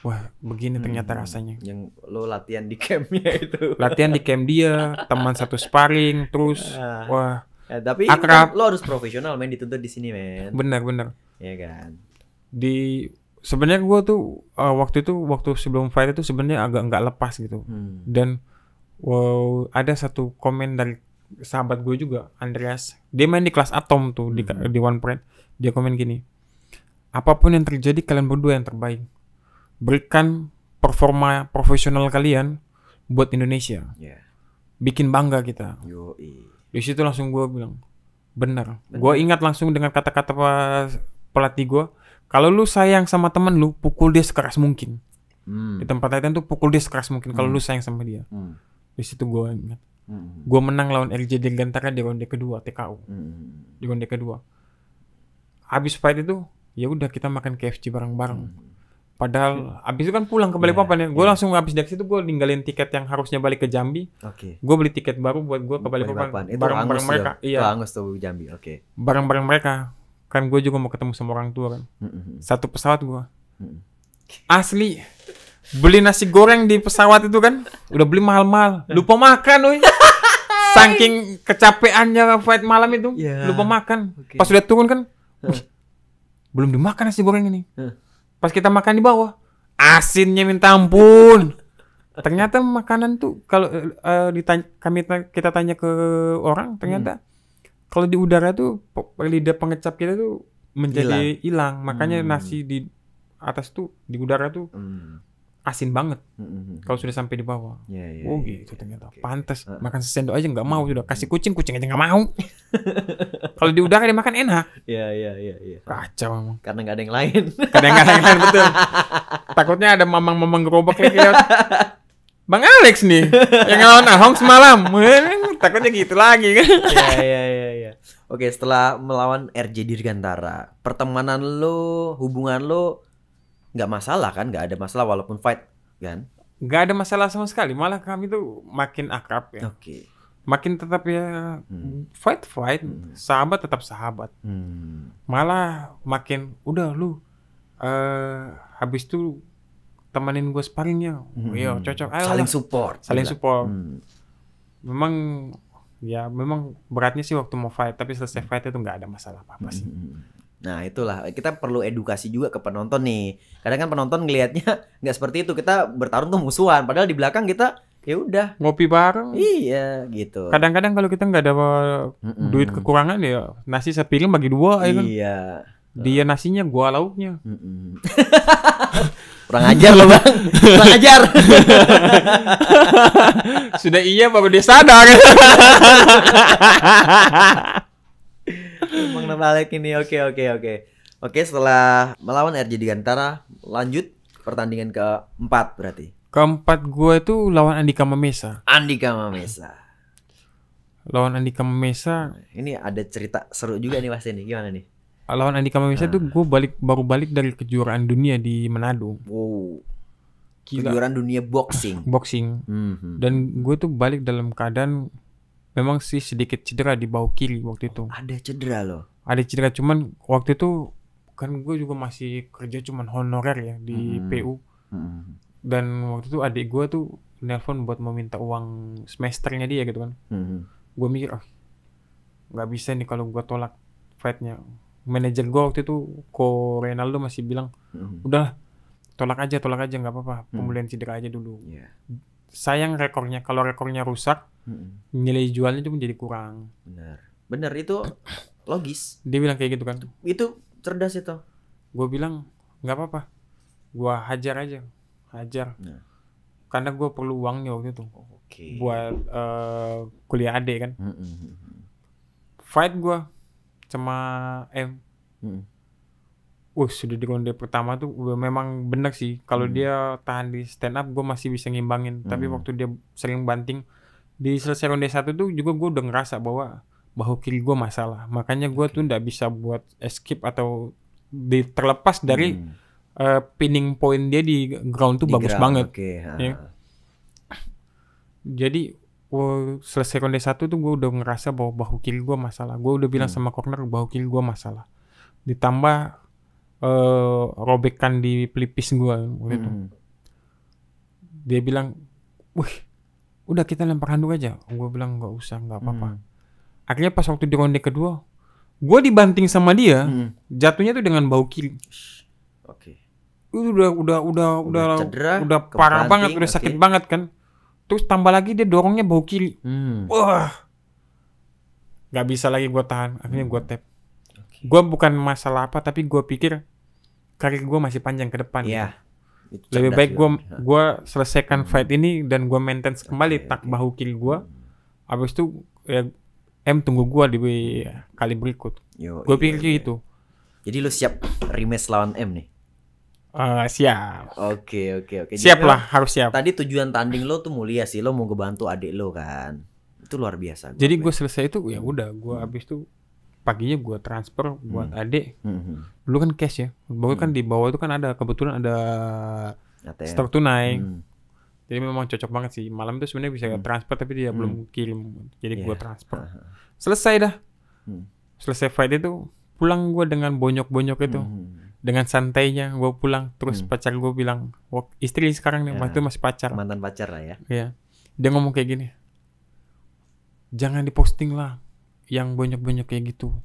Wah, begini ternyata rasanya. Yang lo latihan di campnya itu. Latihan di camp dia, teman satu sparring, terus wah. Ya, tapi akrab. Kan lo harus profesional, men, dituntut di sini, men. Benar. Iya kan. Di sebenarnya gue tuh waktu sebelum fight itu sebenarnya agak nggak lepas gitu. Dan ada satu komen dari sahabat gue juga, Andreas. Dia main di kelas Atom tuh di One Pride. Dia komen gini, apapun yang terjadi kalian berdua yang terbaik. Berikan performa profesional kalian buat Indonesia. Bikin bangga kita. Di situ langsung gue bilang, benar. Gue ingat langsung dengan kata-kata pelatih gue, kalau lu sayang sama temen lu, pukul dia sekeras mungkin. Di tempat latihan tuh pukul dia sekeras mungkin kalau lu sayang sama dia. Di situ gue ingat. Gue menang lawan RJ Dirgantara di ronde kedua TKO. Di ronde kedua. Habis fight itu, ya udah kita makan KFC bareng-bareng. Padahal abis itu kan pulang ke Balikpapan ya. Gue langsung abis dari situ gue ninggalin tiket yang harusnya balik ke Jambi. Gue beli tiket baru buat gue ke Balikpapan. Bareng-bareng mereka. Iya. Angus tuh Jambi. Bareng-bareng mereka. Kan gue juga mau ketemu sama orang tua kan. Satu pesawat gue. Asli. Beli nasi goreng di pesawat itu kan. Udah beli mahal-mahal. Lupa makan woy. Saking kecapeannya fight malam itu. Lupa makan. Pas udah turun kan. Belum dimakan nasi goreng ini. Pas kita makan di bawah, asinnya minta ampun. Ternyata makanan tuh kalau kita tanya ke orang, ternyata kalau di udara tuh lidah pengecap kita tuh menjadi hilang. Makanya nasi di atas tuh di udara tuh asin banget. Kalau sudah sampai di bawah. Oh gitu ternyata. Pantes makan sesendok aja nggak mau, sudah kasih kucing aja nggak mau. Kalau di udara dia makan enak. Iya. Kacau emang. Karena nggak ada yang lain. Kadang nggak ada yang lain, betul. Takutnya ada mamang gerobak lagi. Bang Alex nih yang ngelawan Ahong semalam. Takutnya gitu lagi kan. Iya. Oke, setelah melawan RJ Dirgantara, pertemanan lo, hubungan lo nggak masalah kan? Nggak ada masalah walaupun fight kan? Nggak ada masalah sama sekali. Malah kami tuh makin akrab ya. Makin tetap ya fight, sahabat tetap sahabat. Malah makin udah lu habis itu temenin gue sparringnya. Iya cocok. Saling support. Memang beratnya sih waktu mau fight, tapi selesai fight itu nggak ada masalah apa-apa sih. Nah itulah kita perlu edukasi juga ke penonton nih. Kadang kan penonton ngelihatnya nggak seperti itu, kita bertarung tuh musuhan, padahal di belakang kita ya udah ngopi bareng. Iya gitu. Kadang-kadang kalau kita nggak ada duit kekurangan ya nasi sepiring bagi dua ya kan. Iya. Dia nasinya, gua lauknya. Kurang ajar loh bang, kurang ajar. Sudah iya baru dia sadar. Bang Balik ini oke, setelah melawan RJ Dirgantara lanjut pertandingan keempat berarti. Keempat gue itu lawan Andika Mamesa. Lawan Andika Mamesa. Ini ada cerita seru juga nih Mas ini. Gimana nih? Lawan Andika Mamesa tuh gue baru balik dari kejuaraan dunia di Manado. Wow. Kejuaraan dunia boxing. Dan gue tuh balik dalam keadaan memang sih sedikit cedera di bahu kiri waktu itu. Ada cedera loh. Ada cedera, cuman waktu itu kan gue juga masih kerja cuman honorer ya di PU. Dan waktu itu adik gue tuh nelpon buat meminta uang semesternya dia gitu kan. Gue mikir nggak bisa nih kalau gue tolak fightnya. Manajer gue waktu itu Ko Renaldo masih bilang udah tolak aja nggak apa-apa, pemulihan cedera aja dulu. Sayang rekornya, kalau rekornya rusak nilai jualnya itu menjadi kurang. Bener itu logis. Dia bilang kayak gitu kan. Itu cerdas itu. Gue bilang nggak apa-apa, gue hajar aja. Karena gue perlu uangnya waktu itu buat kuliah adik kan. Fight gue sama M. Sudah di ronde pertama tuh memang bener sih. Kalau dia tahan di stand up gue masih bisa ngimbangin. Tapi waktu dia sering banting di selesai ronde 1 tuh juga gue udah ngerasa bahwa bahu kiri gue masalah. Makanya gue tuh nggak bisa buat escape atau terlepas dari pinning point dia di ground tuh bagus banget. Ya. Jadi selesai ronde 1 tuh gue udah ngerasa bahwa bahu kiri gue masalah. Gue udah bilang sama corner bahu kiri gue masalah. Ditambah robekan di pelipis gue gitu. Dia bilang, udah kita lempar handuk aja. Gue bilang nggak usah, nggak apa-apa. Akhirnya pas waktu di ronde kedua, gue dibanting sama dia, jatuhnya tuh dengan bahu kiri. Itu udah cedera, parah kebanting, banget, udah sakit banget kan. Terus tambah lagi dia dorongnya bau kiri. Wah. Gak bisa lagi gue tahan. Akhirnya gue tap. Gue bukan masalah apa, tapi gue pikir karir gue masih panjang ke depan. Iya. Gitu. Lebih baik gue selesaikan fight ini dan gue maintenance kembali tak bahu kiri gue. Habis itu ya, M tunggu gue di kali berikut. Gue pikir gitu. Jadi lu siap rematch lawan M nih? Siap. Oke. Siap lah, harus siap. Tadi tujuan tanding lo tuh mulia sih, lo mau ngebantu adik lo kan. Itu luar biasa. Jadi gue selesai itu ya udah, gue habis itu paginya gue transfer buat adik. Dulu kan cash ya. Baru kan di bawah itu kan ada kebetulan ada stok tunai. Jadi memang cocok banget sih. Malam itu sebenarnya bisa transfer tapi dia belum kirim. Jadi gue transfer. Selesai dah. Selesai fight itu pulang gue dengan bonyok-bonyok itu. Dengan santainya gue pulang. Terus pacar gue bilang, istri sekarang nih, waktu itu masih pacar. Mantan pacar lah ya. Iya. Dia ngomong kayak gini, jangan diposting lah yang bonyok-bonyok kayak gitu.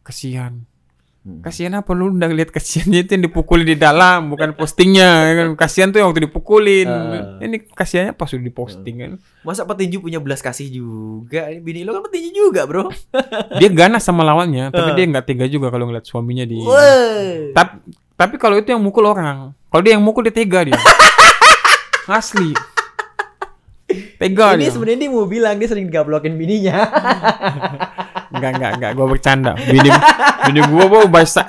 Kasihan. Kasihan apa, lu udah lihat kasihannya itu yang dipukuli di dalam, bukan postingnya kan. Kasihan tuh yang waktu dipukulin. Ini kasihannya pas udah diposting kan. Masa petinju punya belas kasih juga? Bini lo kan petinju juga, bro. Dia ganas sama lawannya, tapi dia nggak tega juga kalau ngeliat suaminya di. Tapi kalau itu yang mukul orang, kalau dia yang mukul dia tega dia. Asli. Tega ini dia. Sebenarnya dia mau bilang dia sering gablokin bininya. Enggak, gue bercanda. Bini gue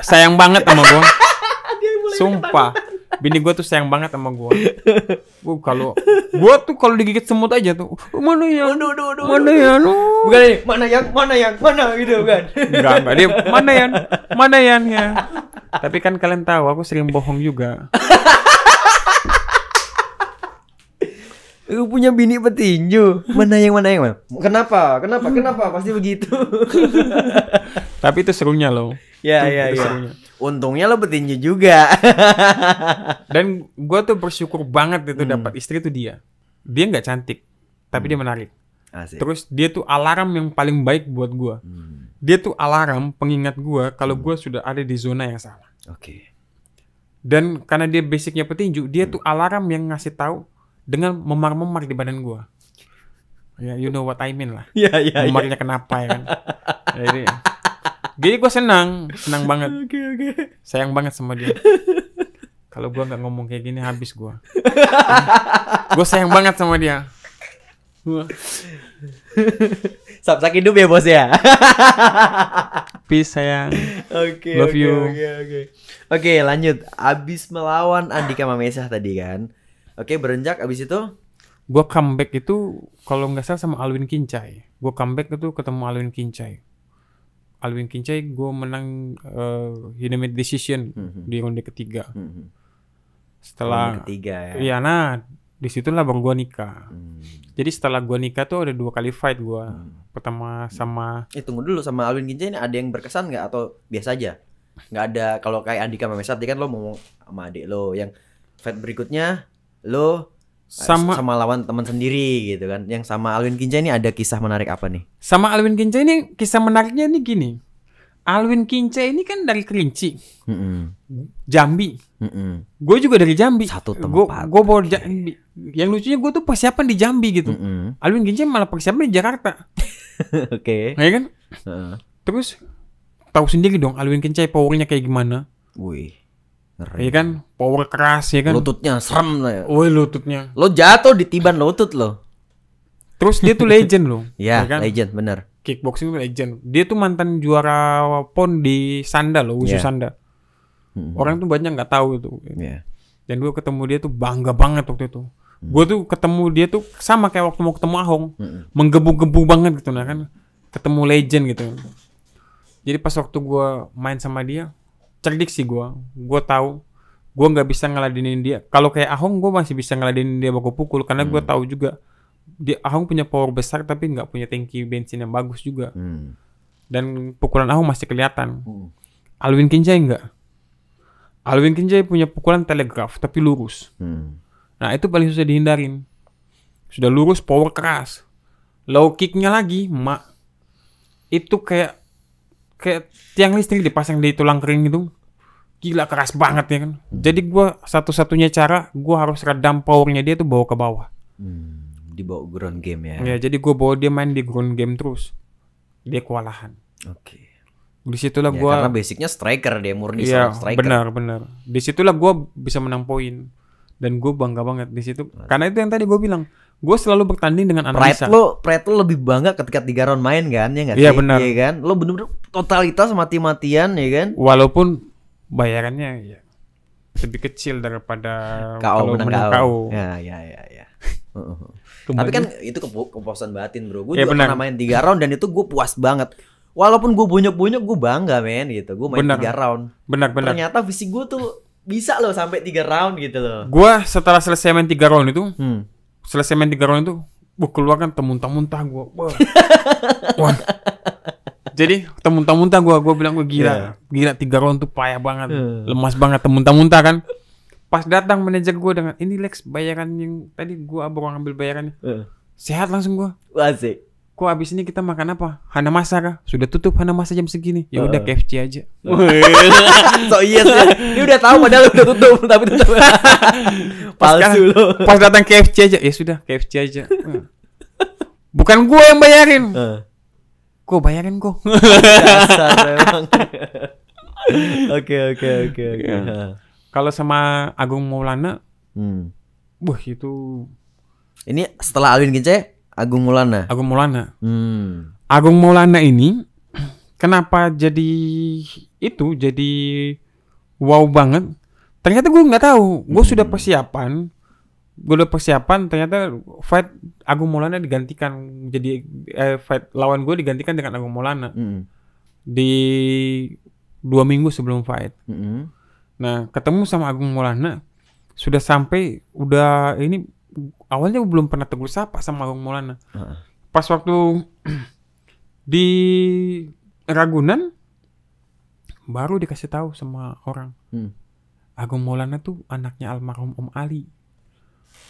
sayang banget sama gue. Sumpah. Bini gue tuh sayang banget sama gue. Kalau digigit semut aja tuh, mana ya? Mana ya? Bukan ini, mana gitu kan. Enggak, dia mana ya. Tapi kan kalian tahu aku sering bohong juga. Aku punya bini petinju. Mana yang? Kenapa? Pasti begitu. Tapi itu serunya loh. Iya. Untungnya lo petinju juga. Dan gue tuh bersyukur banget itu dapat istri tuh dia. Dia nggak cantik, tapi dia menarik. Asik. Terus dia tuh alarm yang paling baik buat gue. Dia tuh alarm pengingat gue kalau gue sudah ada di zona yang salah. Oke. Dan karena dia basicnya petinju, dia tuh alarm yang ngasih tahu dengan memar-memar di badan gua. Ya, you know what I mean lah. Iya. Memarnya kenapa ya kan. Jadi gua senang banget. Oke. Sayang banget sama dia. Kalau gua nggak ngomong kayak gini habis gua. Gua sayang banget sama dia. Sabsak hidup ya bos ya. Peace sayang. Oke. Love you. Oke, lanjut. Abis melawan Andika Mamesah tadi kan. Oke, berenjak abis itu gue comeback itu kalau nggak salah sama Alwin Kincai. Gue comeback itu ketemu Alwin Kincai. Gue menang unanimous decision di ronde ketiga. Setelah ronde ketiga ya. Iya, nah disitulah baru gue nikah. Jadi setelah gue nikah tuh ada 2 kali fight gue. Pertama sama. Tunggu dulu, sama Alwin Kincai ini ada yang berkesan nggak atau biasa aja? Nggak ada. Kalau kayak Andika Mamesah tadi kan lo ngomong sama adik lo, yang fight berikutnya lo sama lawan teman sendiri gitu kan. Yang sama Alwin Kincai ini ada kisah menarik apa nih? Sama Alwin Kincai ini kisah menariknya nih gini. Alwin Kincai ini kan dari Kerinci, Jambi. Gue juga dari Jambi. Satu tempat. Gue bawa Jambi. Yang lucunya gue tuh persiapan di Jambi gitu. Alwin Kincai malah persiapan di Jakarta. Oke. Ya kan? Terus tahu sendiri dong Alwin Kincai powernya kayak gimana. Wih. Iya kan, power keras ya kan. Lututnya serem lah ya. Woi, lututnya. Lo jatuh ditiban lutut lo. Terus dia tuh legend loh. Ya kan? Legend bener. Kickboxing tuh legend. Dia tuh mantan juara PON di Sanda loh, Wusu Sanda. Orang tuh banyak nggak tahu itu. Dan gue ketemu dia tuh bangga banget waktu itu. Gue tuh ketemu dia tuh sama kayak waktu mau ketemu Ahong, menggebu-gebu banget gitu, nah kan. Ketemu legend gitu. Jadi pas waktu gue main sama dia, cerdik sih gue tahu gue nggak bisa ngeladenin dia. Kalau kayak Ahong gue masih bisa ngeladenin dia baku pukul karena gue tahu juga dia Ahong punya power besar tapi nggak punya tangki bensin yang bagus juga. Dan pukulan Ahong masih kelihatan. Alwin Kincai enggak. Alwin Kincai punya pukulan telegraf tapi lurus. Nah itu paling susah dihindarin. Sudah lurus, power keras. Low kicknya lagi itu kayak tiang listrik dipasang di tulang kering gitu. gila keras banget ya kan. Jadi gue satu-satunya cara gue harus redam powernya dia tuh bawa ke bawah. Dibawa ground game ya. Ya jadi gue bawa dia main di ground game terus. Dia kewalahan. Oke. Disitulah Ya, gue. karena basicnya striker dia, murni Iya seorang striker. benar. Disitulah gue bisa menang poin. Dan gue bangga banget di situ. Karena itu yang tadi gue bilang. Gue selalu bertanding dengan analisa. Pride lo lebih bangga ketika 3 round main kan, ya nggak sih? Iya, benar. Iya kan? Lo bener-bener totalitas mati-matian ya kan? Walaupun bayarannya ya lebih kecil daripada kalau menang KO. Ya. Tapi kan itu kepuasan batin bro. Gue Ya, juga benar. pernah main 3 round dan itu gue puas banget. Walaupun gue bonyok-bonyok gue bangga men gitu. Gue main Benar. 3 round. Benar. Ternyata fisik gue tuh bisa loh sampai 3 round gitu loh. Gue setelah selesai main 3 round itu, gue keluarkan muntah-muntah gue. Wah. Jadi muntah-muntah gue bilang gue gila 3 round tuh payah banget, lemas banget, muntah-muntah kan. Pas datang manajer gue dengan ini Lex bayaran yang tadi gue baru ngambil bayarannya, sehat langsung gue. Asik. Kok abis ini kita makan apa? Hanamasa kah? Sudah tutup Hanamasa jam segini. Ya udah KFC aja. So iya sih. Ini udah tahu padahal udah tutup tapi tetap palsu lo. Pas datang KFC aja. Ya sudah KFC aja. Bukan gue yang bayarin. Kok bayarin kok. Dasar memang. Oke. Kalau sama Agung Maulana, wah itu Ini setelah Alwin Gince, Agung Maulana. Agung Maulana ini kenapa jadi wow banget? Ternyata gue nggak tahu. Gue sudah persiapan. Ternyata fight Agung Maulana digantikan jadi fight lawan gue digantikan dengan Agung Maulana di 2 minggu sebelum fight. Nah ketemu sama Agung Maulana sudah sampai ini awalnya belum pernah tegur sapa sama Agung Maulana. Pas waktu di Ragunan baru dikasih tahu sama orang. Agung Maulana tuh anaknya almarhum Om Ali.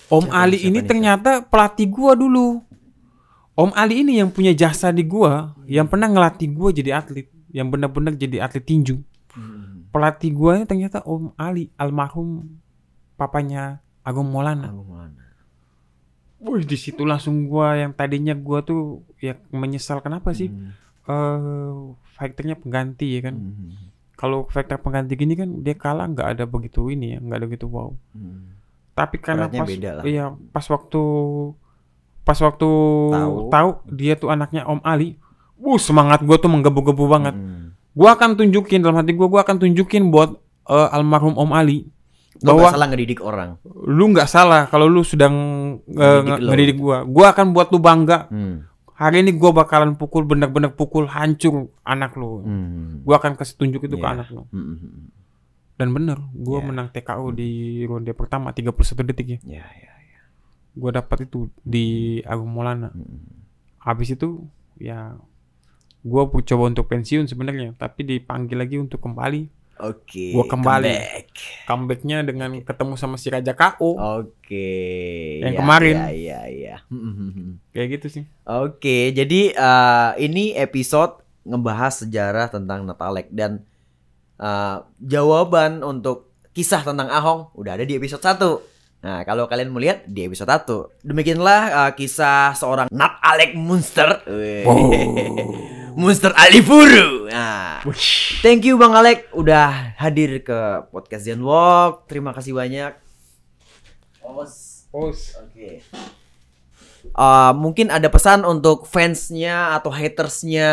Om Ali ini ternyata pelatih gua dulu. Om Ali ini yang punya jasa di gua, yang pernah ngelatih gua jadi atlet, yang benar-benar jadi atlet tinju. Pelatih gua ini ternyata Om Ali, almarhum papanya Agung Maulana. Wih, di situ langsung gua yang tadinya gua tuh ya menyesal kenapa sih fighternya pengganti ya kan. Kalau fighter pengganti gini kan dia kalah nggak ada begitu ini ya, nggak ada gitu wow. Tapi karena pas waktu tahu dia tuh anaknya Om Ali, semangat gue tuh menggebu-gebu banget. Gue akan tunjukin dalam hati gue akan tunjukin buat almarhum Om Ali bahwa salah ngedidik orang. Lu nggak salah kalau lu sedang ngedidik gue. Gue akan buat lu bangga. Hari ini gue bakalan bener-bener pukul hancur anak lu. Gue akan kasih tunjuk itu ke anak lu. Dan bener, gue menang TKO di ronde pertama 31 detik ya. Gue dapat itu di Agung Maulana. Habis itu ya gue coba untuk pensiun sebenarnya, tapi dipanggil lagi untuk kembali. Oke. Gue kembali. Comebacknya dengan ketemu sama si Raja KO. Yang kemarin. Iya. Kayak gitu sih. Oke, jadi ini episode ngebahas sejarah tentang Natalek dan jawaban untuk kisah tentang Ahong udah ada di episode 1. Nah, kalau kalian mau lihat di episode 1. Demikianlah kisah seorang Natalek Monster. Monster Alifuru. Nah, thank you Bang Alek udah hadir ke podcast Zen Walk. Terima kasih banyak. Oke. Mungkin ada pesan untuk fansnya atau hatersnya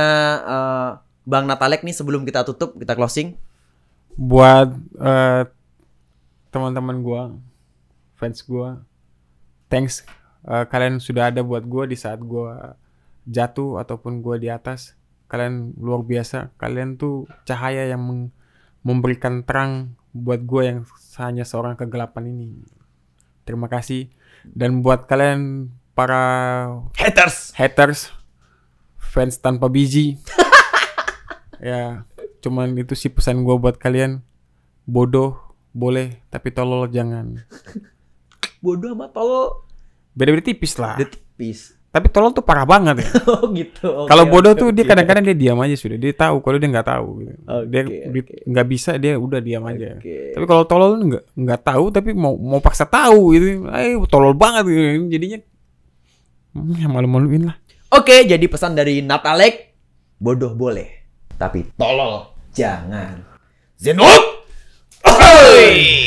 Bang Natalek nih sebelum kita tutup, kita closing. Buat teman-teman gua, fans gua, thanks kalian sudah ada buat gua di saat gua jatuh ataupun gua di atas. Kalian luar biasa. Kalian tuh cahaya yang memberikan terang buat gua yang hanya seorang kegelapan ini. Terima kasih. Dan buat kalian para haters, fans tanpa biji. Ya, cuman itu sih pesan gue buat kalian. Bodoh boleh, tapi tolol jangan. Bodoh sama tolol beda-beda tipis lah. Beda tipis. Tapi tolol tuh parah banget ya. Oh gitu. Oke, Kalau bodoh oke, tuh dia oke. kadang-kadang dia diam aja sudah. Dia tahu kalau dia nggak tahu. Gitu. Dia Oke. nggak bisa dia udah diam aja. Oke. Tapi kalau tolol nggak tahu tapi mau paksa tahu gitu. Tolol banget gitu. Jadinya malu-maluin lah. Oke, jadi pesan dari Natalek, bodoh boleh, tapi tolol jangan. Zenwalk! Ahoy!